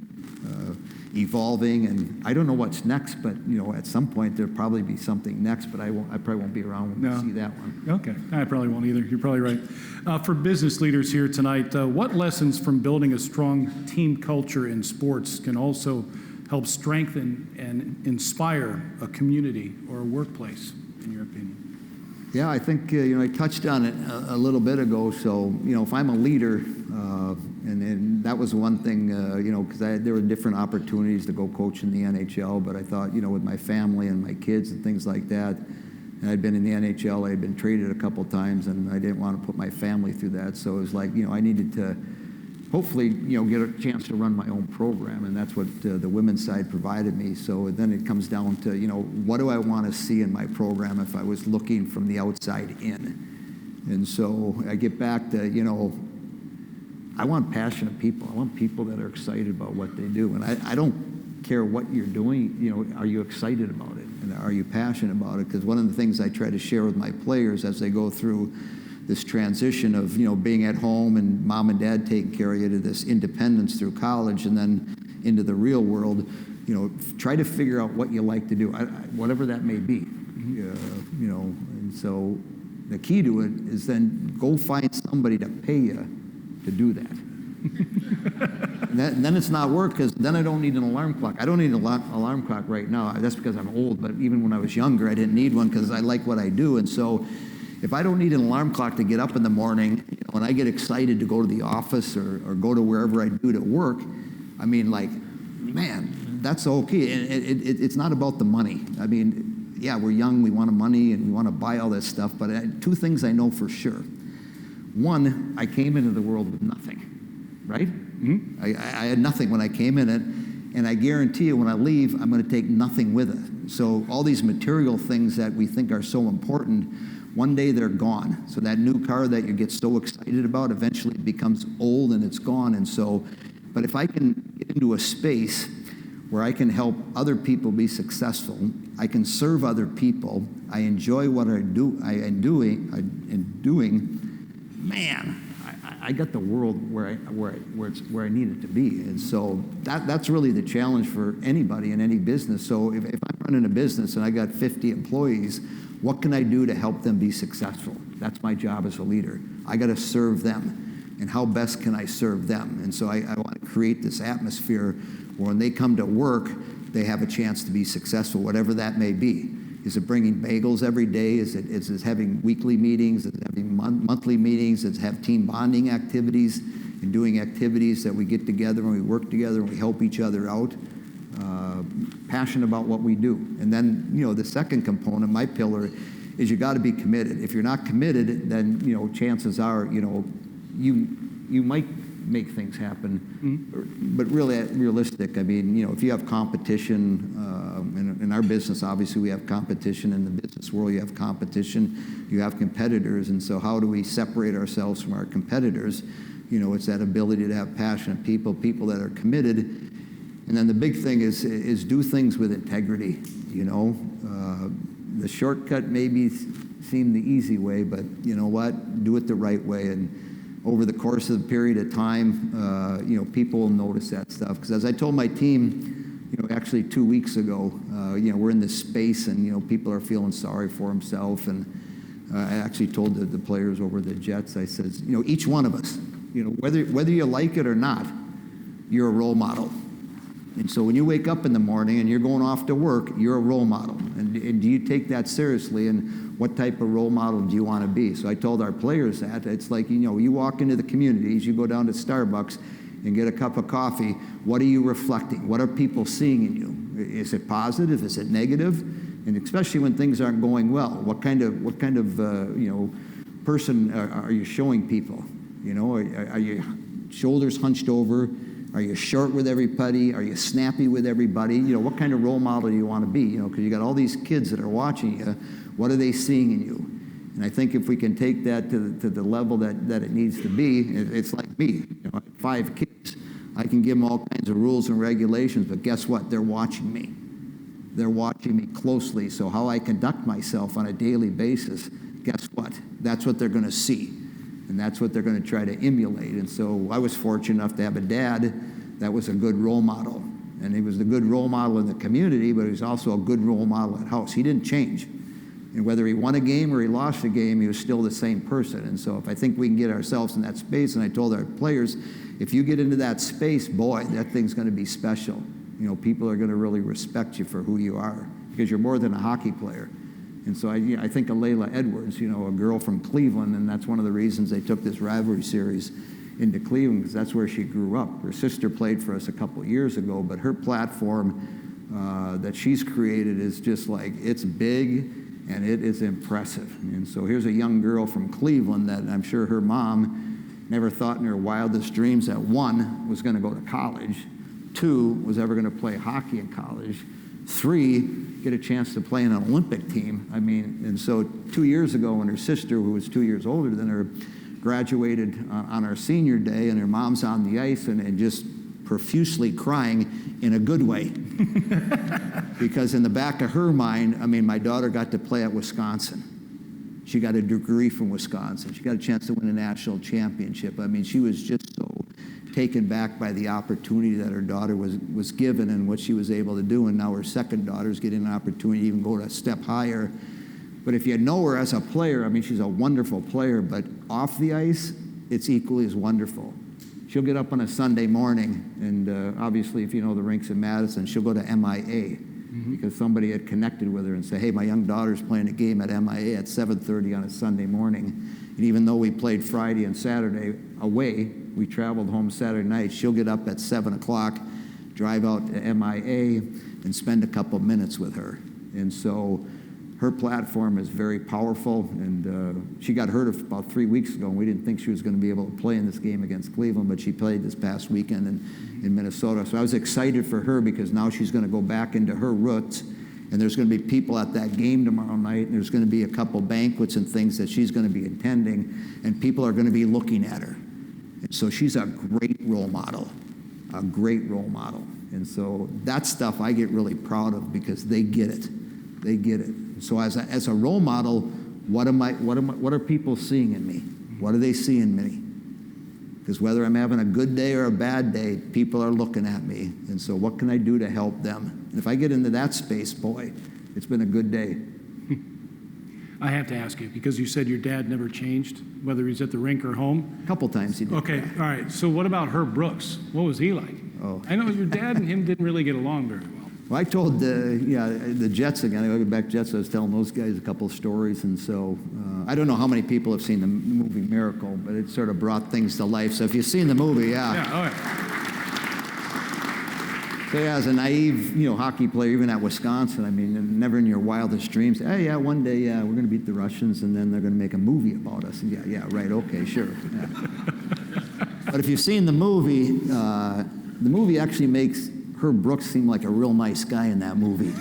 evolving, and I don't know what's next, but at some point there'll probably be something next. But I probably won't be around when we see that one. Okay, I probably won't either. You're probably right. For business leaders here tonight, what lessons from building a strong team culture in sports can also help strengthen and inspire a community or a workplace, in your opinion? Yeah, I think, I touched on it a little bit ago. So, if I'm a leader, and that was one thing, because there were different opportunities to go coach in the NHL, but I thought, with my family and my kids and things like that, And I'd been in the NHL, I had been traded a couple times, and I didn't want to put my family through that. So it was like, I needed to hopefully, get a chance to run my own program, and that's what the women's side provided me. So then it comes down to, what do I want to see in my program if I was looking from the outside in? And so I get back to, I want passionate people. I want people that are excited about what they do. And I don't care what you're doing, are you excited about it? And are you passionate about it? Because one of the things I try to share with my players as they go through this transition of, being at home and mom and dad taking care of you to this independence through college and then into the real world, try to figure out what you like to do, whatever that may be, and so the key to it is then go find somebody to pay you to do that. And then it's not work, because then I don't need an alarm clock. I don't need an alarm clock right now. That's because I'm old, but even when I was younger, I didn't need one because I like what I do. And so if I don't need an alarm clock to get up in the morning, when I get excited to go to the office or go to wherever I do to work, I mean, like, man, that's okay. And it's not about the money. I mean, yeah, we're young, we want money, and we want to buy all this stuff, but two things I know for sure. One, I came into the world with nothing, right? Mm-hmm. I had nothing when I came in it, and I guarantee you when I leave, I'm going to take nothing with it. So all these material things that we think are so important, one day they're gone. So that new car that you get so excited about eventually becomes old and it's gone. And so, but if I can get into a space where I can help other people be successful, I can serve other people, I enjoy what I am doing, man, I got the world where I need it to be. And so that's really the challenge for anybody in any business. So if I'm running a business and I got 50 employees, what can I do to help them be successful? That's my job as a leader. I got to serve them. And how best can I serve them? And so I want to create this atmosphere where when they come to work, they have a chance to be successful, whatever that may be. Is it bringing bagels every day? Is it having weekly meetings? Is it having monthly meetings? Is it have team bonding activities and doing activities that we get together and we work together and we help each other out? Passionate about what we do. And then, the second component, my pillar, is you got to be committed. If you're not committed, then, chances are, you might make things happen. Mm-hmm. But really realistic. I mean, if you have competition, in our business, obviously we have competition. In the business world, you have competition. You have competitors. And so how do we separate ourselves from our competitors? It's that ability to have passionate people that are committed. And then the big thing is do things with integrity. The shortcut maybe seem the easy way, but you know what? Do it the right way. And over the course of the period of time, people will notice that stuff. Because as I told my team, actually 2 weeks ago, we're in this space and, people are feeling sorry for themselves. And I actually told the players over the Jets, I said, each one of us, whether you like it or not, you're a role model. And so when you wake up in the morning and you're going off to work, you're a role model. And do you take that seriously? And what type of role model do you want to be? So I told our players that. It's like, you walk into the communities, you go down to Starbucks and get a cup of coffee. What are you reflecting? What are people seeing in you? Is it positive? Is it negative? And especially when things aren't going well, what kind of person are you showing people? Are you shoulders hunched over? Are you short with everybody? Are you snappy with everybody? What kind of role model do you want to be? Because you got all these kids that are watching you. What are they seeing in you? And I think if we can take that to the level that it needs to be, it's like me. I have 5 kids. I can give them all kinds of rules and regulations, but guess what? They're watching me. They're watching me closely. So how I conduct myself on a daily basis, guess what? That's what they're going to see. And that's what they're going to try to emulate. And so I was fortunate enough to have a dad that was a good role model. And he was a good role model in the community, but he was also a good role model at house. He didn't change. And whether he won a game or he lost a game, he was still the same person. And so if I think we can get ourselves in that space, and I told our players, if you get into that space, boy, that thing's going to be special. People are going to really respect you for who you are because you're more than a hockey player. And so I think of Layla Edwards, a girl from Cleveland, and that's one of the reasons they took this rivalry series into Cleveland, because that's where she grew up. Her sister played for us a couple years ago, but her platform that she's created is just like, it's big, and it is impressive. And so here's a young girl from Cleveland that I'm sure her mom never thought in her wildest dreams that, one, was going to go to college, two, was ever going to play hockey in college, three, get a chance to play in an Olympic team. I mean, and so 2 years ago when her sister, who was 2 years older than her, graduated on our senior day, and her mom's on the ice and just profusely crying in a good way. Because in the back of her mind, I mean, my daughter got to play at Wisconsin. She got a degree from Wisconsin. She got a chance to win a national championship. I mean, she was just so taken back by the opportunity that her daughter was given and what she was able to do. And now her second daughter's getting an opportunity to even go a step higher. But if you know her as a player, I mean, she's a wonderful player, but off the ice, it's equally as wonderful. She'll get up on a Sunday morning, and obviously, if you know the rinks in Madison, she'll go to MIA because somebody had connected with her and say, hey, my young daughter's playing a game at MIA at 7:30 on a Sunday morning. And even though we played Friday and Saturday away, we traveled home Saturday night, she'll get up at 7 o'clock, drive out to MIA, and spend a couple minutes with her. And so her platform is very powerful, and she got hurt about 3 weeks ago, and we didn't think she was going to be able to play in this game against Cleveland, but she played this past weekend in Minnesota. So I was excited for her because now she's going to go back into her roots, and there's going to be people at that game tomorrow night, and there's going to be a couple banquets and things that she's going to be attending, and people are going to be looking at her. And so she's a great role model, a great role model. And so that stuff I get really proud of because they get it. They get it. So as a role model, what are people seeing in me? What do they see in me? Because whether I'm having a good day or a bad day, people are looking at me. And so what can I do to help them? And if I get into that space, boy, it's been a good day. I have to ask you, because you said your dad never changed, whether he's at the rink or home. A couple times he did. Okay, all right. So what about Herb Brooks? What was he like? Oh. I know your dad and him didn't really get along very well. Well, I told the Jets again. I go back to Jets. I was telling those guys a couple of stories, and so I don't know how many people have seen the movie Miracle, but it sort of brought things to life. So if you've seen the movie, Yeah, all right. So yeah, as a naive, hockey player, even at Wisconsin, I mean, never in your wildest dreams, hey, yeah, one day, yeah, we're going to beat the Russians, and then they're going to make a movie about us. And yeah, right, okay, sure. Yeah. But if you've seen the movie actually makes Herb Brooks seemed like a real nice guy in that movie.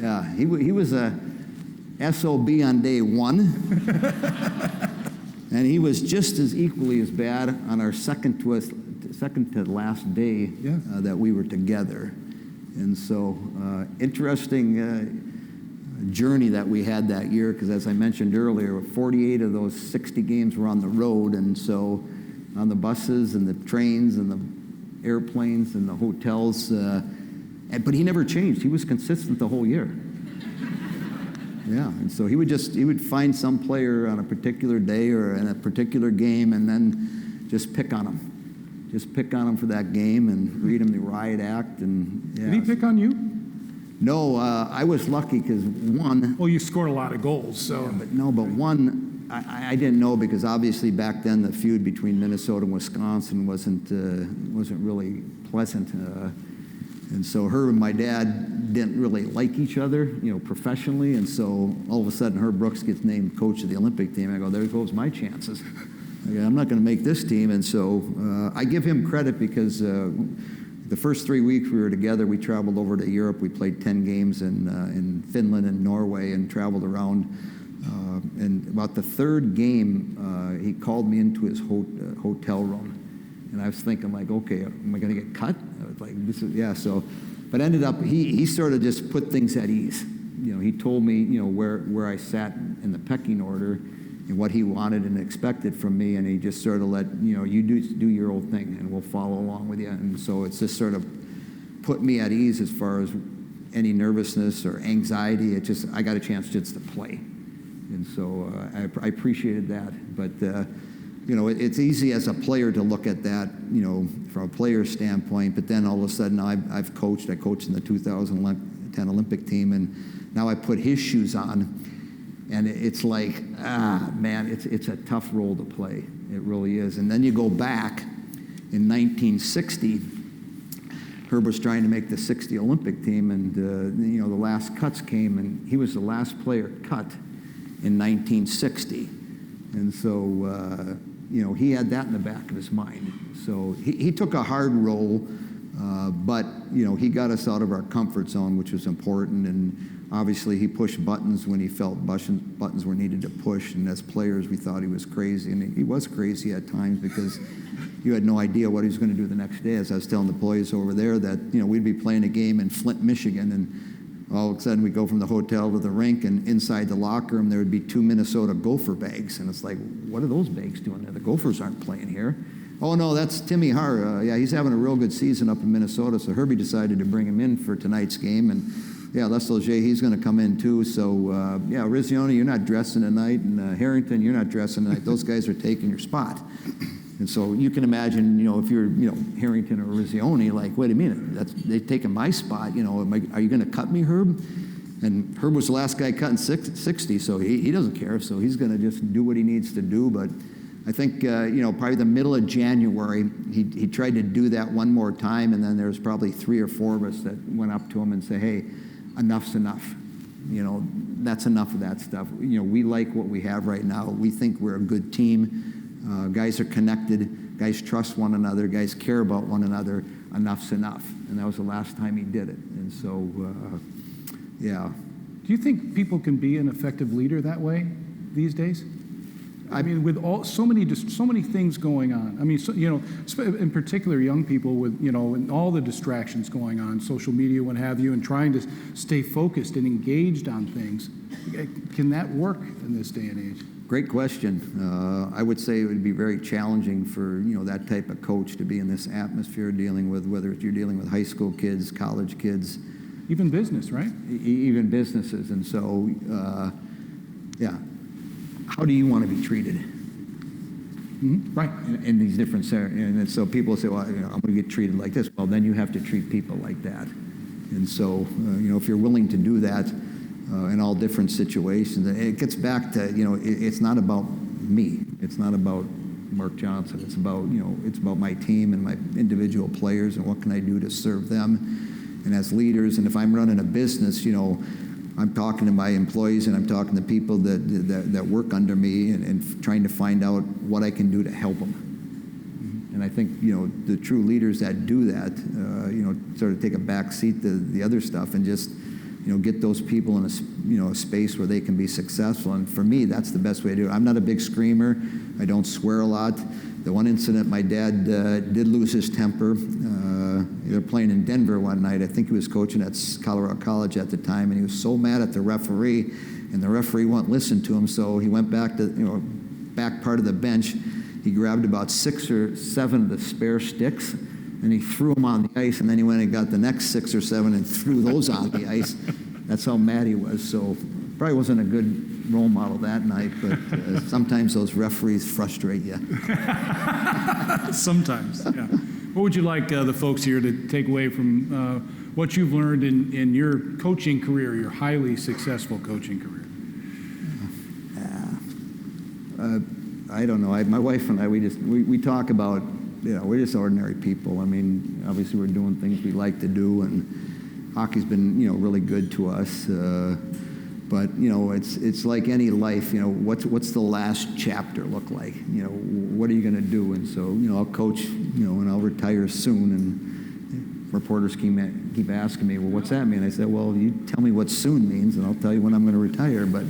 Yeah, he was a SOB on day one, and he was just as equally as bad on our second to last day that we were together. And so, interesting journey that we had that year, because as I mentioned earlier, 48 of those 60 games were on the road, and so on the buses and the trains and the airplanes and the hotels. But he never changed. He was consistent the whole year. Yeah, and so he would find some player on a particular day or in a particular game and then just pick on him. Just pick on him for that game and read him the riot act. And yeah. Did he pick on you? No, I was lucky because one. Well, you scored a lot of goals, so. Yeah, but one. I didn't know because obviously back then the feud between Minnesota and Wisconsin wasn't really pleasant, and so Herb and my dad didn't really like each other, professionally, and so all of a sudden Herb Brooks gets named coach of the Olympic team. I go, there goes my chances. I'm not going to make this team, and so I give him credit because the first 3 weeks we were together, we traveled over to Europe. We played 10 games in Finland and Norway and traveled around. And about the third game, he called me into his hotel room. And I was thinking, like, okay, am I going to get cut? I was like, so. But ended up, he sort of just put things at ease. He told me, where I sat in the pecking order and what he wanted and expected from me. And he just sort of let, you do your old thing and we'll follow along with you. And so it's just sort of put me at ease as far as any nervousness or anxiety. I got a chance just to play. And so I appreciated that. But, it's easy as a player to look at that, from a player's standpoint. But then all of a sudden I've coached. I coached in the 2010 Olympic team. And now I put his shoes on. And it's like, man, it's a tough role to play. It really is. And then you go back in 1960. Herb was trying to make the 60 Olympic team, and the last cuts came, and he was the last player cut in 1960. And so, he had that in the back of his mind. So he took a hard role, but, he got us out of our comfort zone, which was important. And obviously, he pushed buttons when he felt buttons were needed to push. And as players, we thought he was crazy. And he was crazy at times because you had no idea what he was going to do the next day. As I was telling the boys over there that, we'd be playing a game in Flint, Michigan, and all of a sudden, we go from the hotel to the rink, and inside the locker room, there would be 2 Minnesota Gopher bags. And it's like, what are those bags doing there? The Gophers aren't playing here. Oh, no, that's Timmy Har. Yeah, he's having a real good season up in Minnesota. So Herbie decided to bring him in for tonight's game. And, yeah, Les Leger, he's going to come in, too. So, Rizzioni, you're not dressing tonight. And Harrington, you're not dressing tonight. Those guys are taking your spot. And so you can imagine, if you're, Harrington or Rizzioni, like, wait a minute, they've taken my spot. Are you going to cut me, Herb? And Herb was the last guy cutting 60, so he doesn't care. So he's going to just do what he needs to do. But I think, probably the middle of January, he tried to do that one more time. And then there's probably 3 or 4 of us that went up to him and said, hey, enough's enough. That's enough of that stuff. We like what we have right now. We think we're a good team. Guys are connected. Guys trust one another. Guys care about one another. Enough's enough. And that was the last time he did it. And so, yeah. Do you think people can be an effective leader that way these days? I mean, with so many things going on. I mean, in particular, young people with and all the distractions going on, social media, what have you, and trying to stay focused and engaged on things. Can that work in this day and age? Great question. I would say it would be very challenging for that type of coach to be in this atmosphere, dealing with whether you're dealing with high school kids, college kids, even business, right? Even businesses. And so, yeah, how do you want to be treated? Mm-hmm. Right. In these different scenarios, and so people say, well, I'm going to get treated like this. Well, then you have to treat people like that. And so, if you're willing to do that. In all different situations. It gets back to, it's not about me. It's not about Mark Johnson. It's about, it's about my team and my individual players and what can I do to serve them. And as leaders, and if I'm running a business, I'm talking to my employees and I'm talking to people that work under me and trying to find out what I can do to help them. And I think, the true leaders that do that, sort of take a back seat to the other stuff and just, get those people in a space where they can be successful. And for me, that's the best way to do it. I'm not a big screamer. I don't swear a lot. The one incident, my dad did lose his temper. They were playing in Denver one night. I think he was coaching at Colorado College at the time, and he was so mad at the referee, and the referee wouldn't listen to him, so he went back to back part of the bench. He grabbed about 6 or 7 of the spare sticks, and he threw them on the ice, and then he went and got the next 6 or 7 and threw those on the ice. That's how mad he was. So probably wasn't a good role model that night, but sometimes those referees frustrate you. Sometimes, yeah. What would you like the folks here to take away from what you've learned in your coaching career, your highly successful coaching career? I don't know. My wife and I, we talk about, we're just ordinary people. I mean, obviously we're doing things we like to do, and hockey's been, really good to us. But it's like any life. What's the last chapter look like? What are you going to do? And so I'll coach, and I'll retire soon. And reporters keep asking me, well, what's that mean? I said, well, you tell me what soon means, and I'll tell you when I'm going to retire. But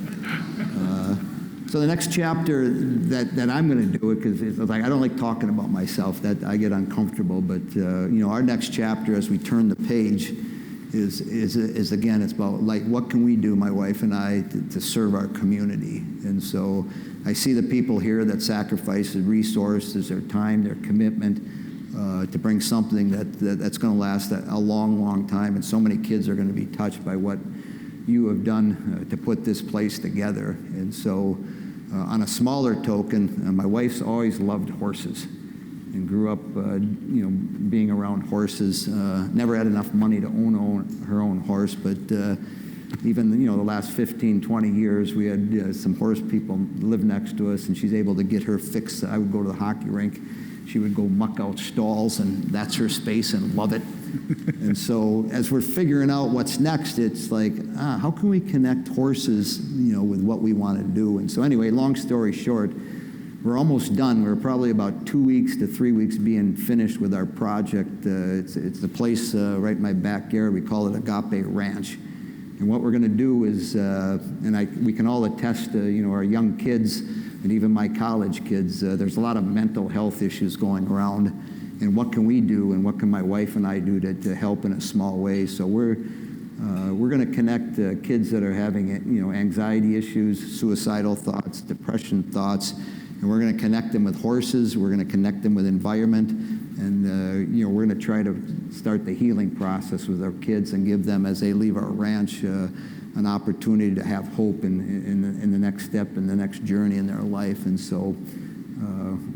so the next chapter that I'm going to do it, because it's like I don't like talking about myself. That I get uncomfortable. But our next chapter, as we turn the page, is again, it's about like what can we do, my wife and I, to serve our community. And so I see the people here that sacrifice their resources, their time, their commitment to bring something that's going to last a long, long time. And so many kids are going to be touched by what you have done to put this place together. And so on a smaller token, my wife's always loved horses and grew up, being around horses. Never had enough money to own her own horse, but even, the last 15, 20 years, we had some horse people live next to us, and she's able to get her fixed. I would go to the hockey rink. She would go muck out stalls, and that's her space, and love it. And so as we're figuring out what's next, it's like, how can we connect horses, with what we want to do? And so anyway, long story short, we're almost done. We're probably about 2 weeks to 3 weeks being finished with our project. It's the place right in my backyard. We call it Agape Ranch. And what we're going to do is, we can all attest to, our young kids and even my college kids, there's a lot of mental health issues going around. And what can we do, and what can my wife and I do to help in a small way? So we're going to connect kids that are having, anxiety issues, suicidal thoughts, depression thoughts, and we're going to connect them with horses. We're going to connect them with environment, and we're going to try to start the healing process with our kids and give them, as they leave our ranch, an opportunity to have hope in the next step, in the next journey in their life. And so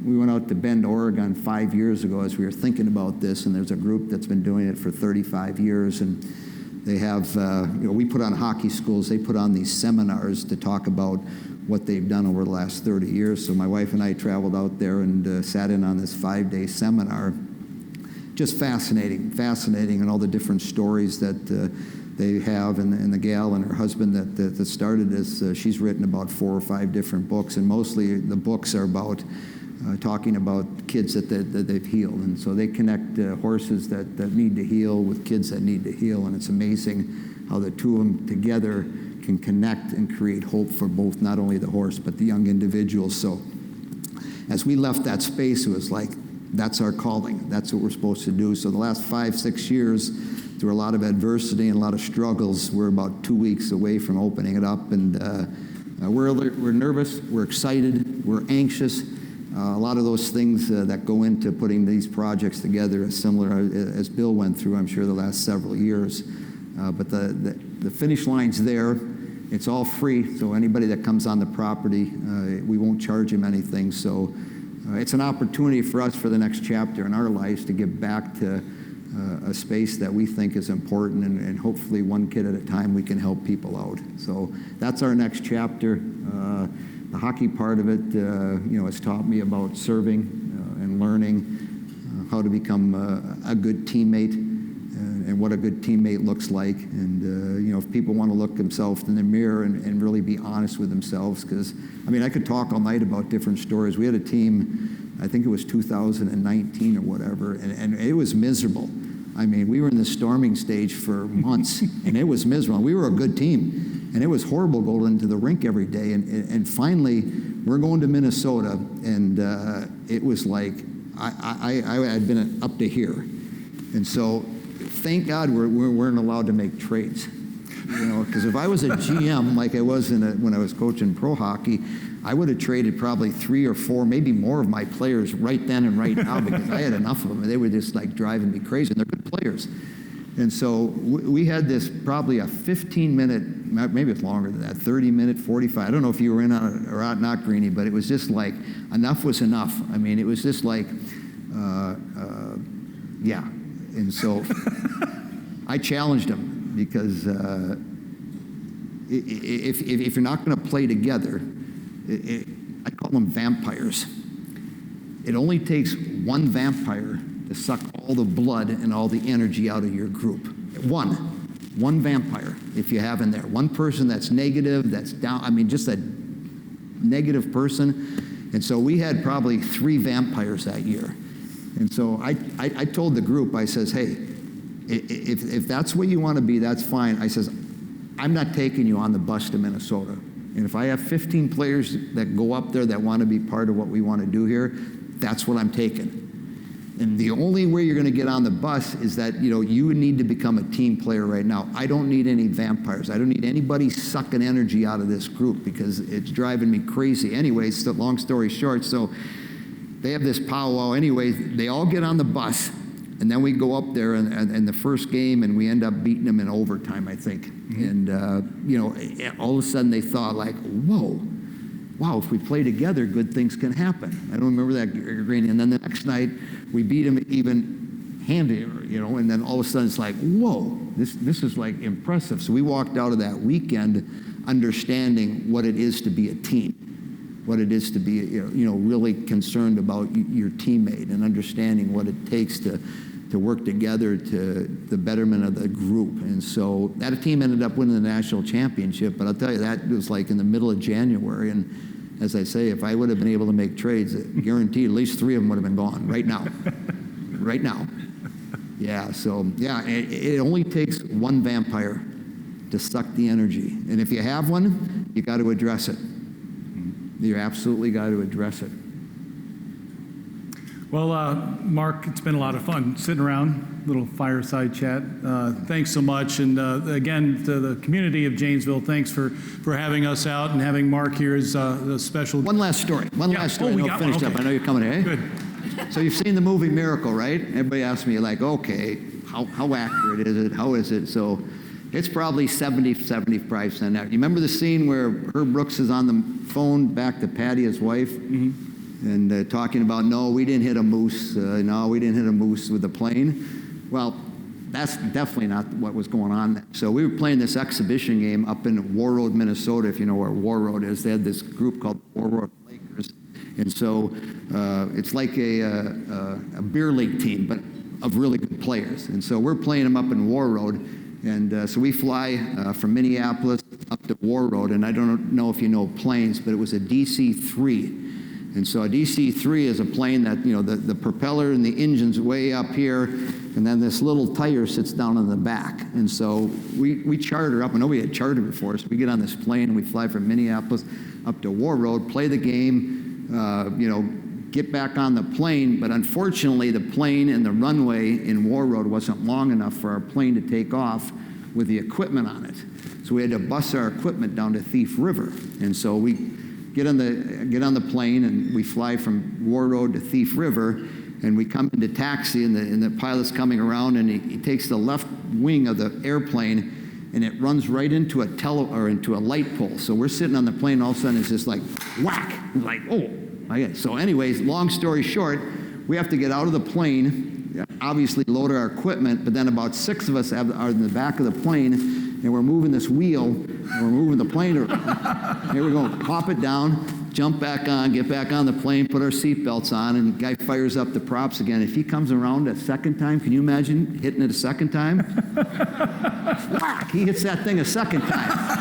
we went out to Bend, Oregon 5 years ago as we were thinking about this, and there's a group that's been doing it for 35 years, and they have, we put on hockey schools, they put on these seminars to talk about what they've done over the last 30 years. So my wife and I traveled out there and sat in on this 5-day seminar. Just fascinating, and all the different stories that they have, and the gal and her husband that started this, she's written about 4 or 5 different books, and mostly the books are about talking about kids that they've healed. And so they connect horses that need to heal with kids that need to heal, and it's amazing how the two of them together can connect and create hope for both, not only the horse, but the young individuals. So as we left that space, it was like, that's our calling. That's what we're supposed to do. So the last 5-6 years, through a lot of adversity and a lot of struggles, we're about 2 weeks away from opening it up. And we're nervous, we're excited, we're anxious. A lot of those things that go into putting these projects together are similar as Bill went through, I'm sure, the last several years. But the finish line's there. It's all free, so anybody that comes on the property, we won't charge them anything. So it's an opportunity for us for the next chapter in our lives to give back to a space that we think is important, and hopefully one kid at a time we can help people out. So that's our next chapter. The hockey part of it, has taught me about serving and learning how to become a good teammate, and what a good teammate looks like. And, if people want to look themselves in the mirror and really be honest with themselves, because, I could talk all night about different stories. We had a team, I think it was 2019 or whatever, and it was miserable. We were in the storming stage for months, and it was miserable. We were a good team, and it was horrible going into the rink every day. And finally, we're going to Minnesota, and it was like, I had been up to here. And so, thank God we weren't allowed to make trades, because if I was a GM like I was when I was coaching pro hockey, I would have traded probably 3 or 4, maybe more of my players right then and right now, because I had enough of them, and they were just like driving me crazy, and they're good players. And so we had this probably a 15-minute, maybe it's longer than that, 30-minute, 45. I don't know if you were in on it or not, Greenie, but it was just like enough was enough. It was just like, yeah. And so I challenged them, because if you're not going to play together, I call them vampires. It only takes one vampire to suck all the blood and all the energy out of your group. One vampire, if you have in there. One person that's negative, that's down, just a negative person. And so we had probably 3 vampires that year. And so I told the group, I says, hey, if that's what you want to be, that's fine. I says, I'm not taking you on the bus to Minnesota. And if I have 15 players that go up there that want to be part of what we want to do here, that's what I'm taking. And the only way you're going to get on the bus is that, you need to become a team player right now. I don't need any vampires. I don't need anybody sucking energy out of this group, because it's driving me crazy. Anyways, so long story short, so they have this powwow. Anyways, they all get on the bus, and then we go up there in the first game, and we end up beating them in overtime, I think. And, all of a sudden they thought like, whoa, wow, if we play together, good things can happen. I don't remember that, Greenie. And then the next night, we beat them even handier, and then all of a sudden it's like, whoa, this is like impressive. So we walked out of that weekend understanding what it is to be a team, what it is to be, really concerned about your teammate, and understanding what it takes to to work together to the betterment of the group. And so that team ended up winning the national championship, but I'll tell you, that was like in the middle of January. And as I say, if I would have been able to make trades, guaranteed at least 3 of them would have been gone right now. Right now. Yeah, so, yeah, it only takes one vampire to suck the energy. And if you have one, you got to address it. You absolutely got to address it. Well, Mark, it's been a lot of fun sitting around, little fireside chat. Thanks so much. And again, to the community of Janesville, thanks for having us out and having Mark here as a special. One last story. One last story. Oh, we and got I'll finish one. up. Okay. I know you're coming, eh? Good. So you've seen the movie Miracle, right? Everybody asks me, like, okay, how accurate is it? How is it? So it's probably 75% accurate. You remember the scene where Herb Brooks is on the phone back to Patty, his wife? Mm-hmm. And talking about, no, we didn't hit a moose. No, we didn't hit a moose with the plane. Well, that's definitely not what was going on. So we were playing this exhibition game up in War Road, Minnesota, if you know where War Road is. They had this group called War Road Lakers. And so it's like a beer league team, but of really good players. And so we're playing them up in War Road. And so we fly from Minneapolis up to War Road. And I don't know if you know planes, but it was a DC-3. And so a DC-3 is a plane that, you know, the propeller and the engine's way up here, and then this little tire sits down on the back. And so we charter up, and nobody had chartered before, so we get on this plane and we fly from Minneapolis up to War Road, play the game, you know, get back on the plane. But unfortunately, the plane and the runway in War Road wasn't long enough for our plane to take off with the equipment on it. So we had to bus our equipment down to Thief River. And so we get on the plane and we fly from War Road to Thief River, and we come into taxi, and the pilot's coming around, and he takes the left wing of the airplane and it runs right into into a light pole. So we're sitting on the plane, all of a sudden it's just like whack, like, oh. Okay. So anyways, long story short, we have to get out of the plane, obviously load our equipment, but then about 6 of us are in the back of the plane, and we're moving this wheel, and we're moving the plane around. Here we go, pop it down, jump back on, get back on the plane, put our seatbelts on, and the guy fires up the props again. If he comes around a second time, can you imagine hitting it a second time? Whack, he hits that thing a second time.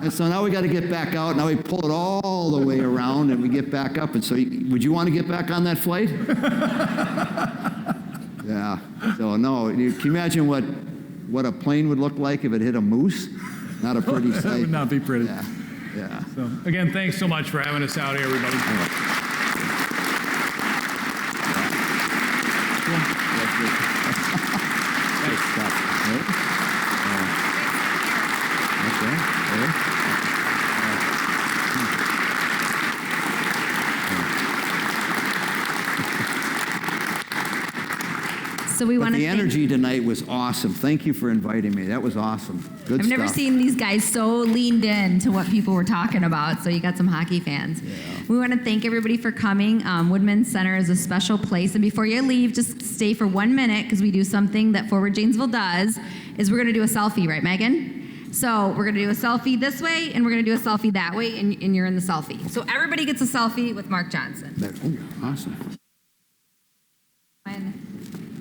And so now we got to get back out. Now we pull it all the way around, and we get back up. And so would you want to get back on that flight? Yeah. So no, can you imagine what a plane would look like if it hit a moose? Not a pretty sight. That would not be pretty. Yeah. Yeah. So again, thanks so much for having us out here, everybody. Nice stuff. So we want to The energy tonight was awesome. Thank you for inviting me. That was awesome. Good I've stuff. never seen these guys so leaned in to what people were talking about, so you got some hockey fans. Yeah. We want to thank everybody for coming. Woodman Center is a special place, and before you leave, just stay for 1 minute, because we do something that Forward Janesville does, is we're going to do a selfie, right, Megan? So we're going to do a selfie this way, and we're going to do a selfie that way, and you're in the selfie. So everybody gets a selfie with Mark Johnson. Oh, awesome.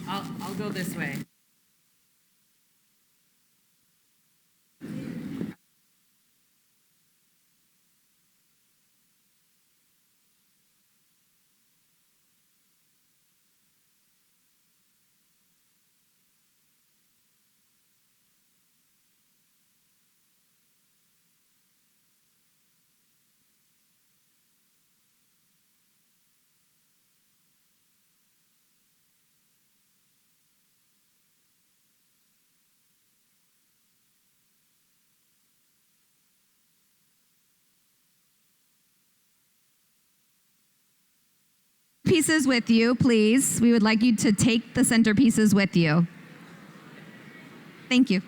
I'll go this way. Pieces with you, please. We would like you to take the centerpieces with you. Thank you.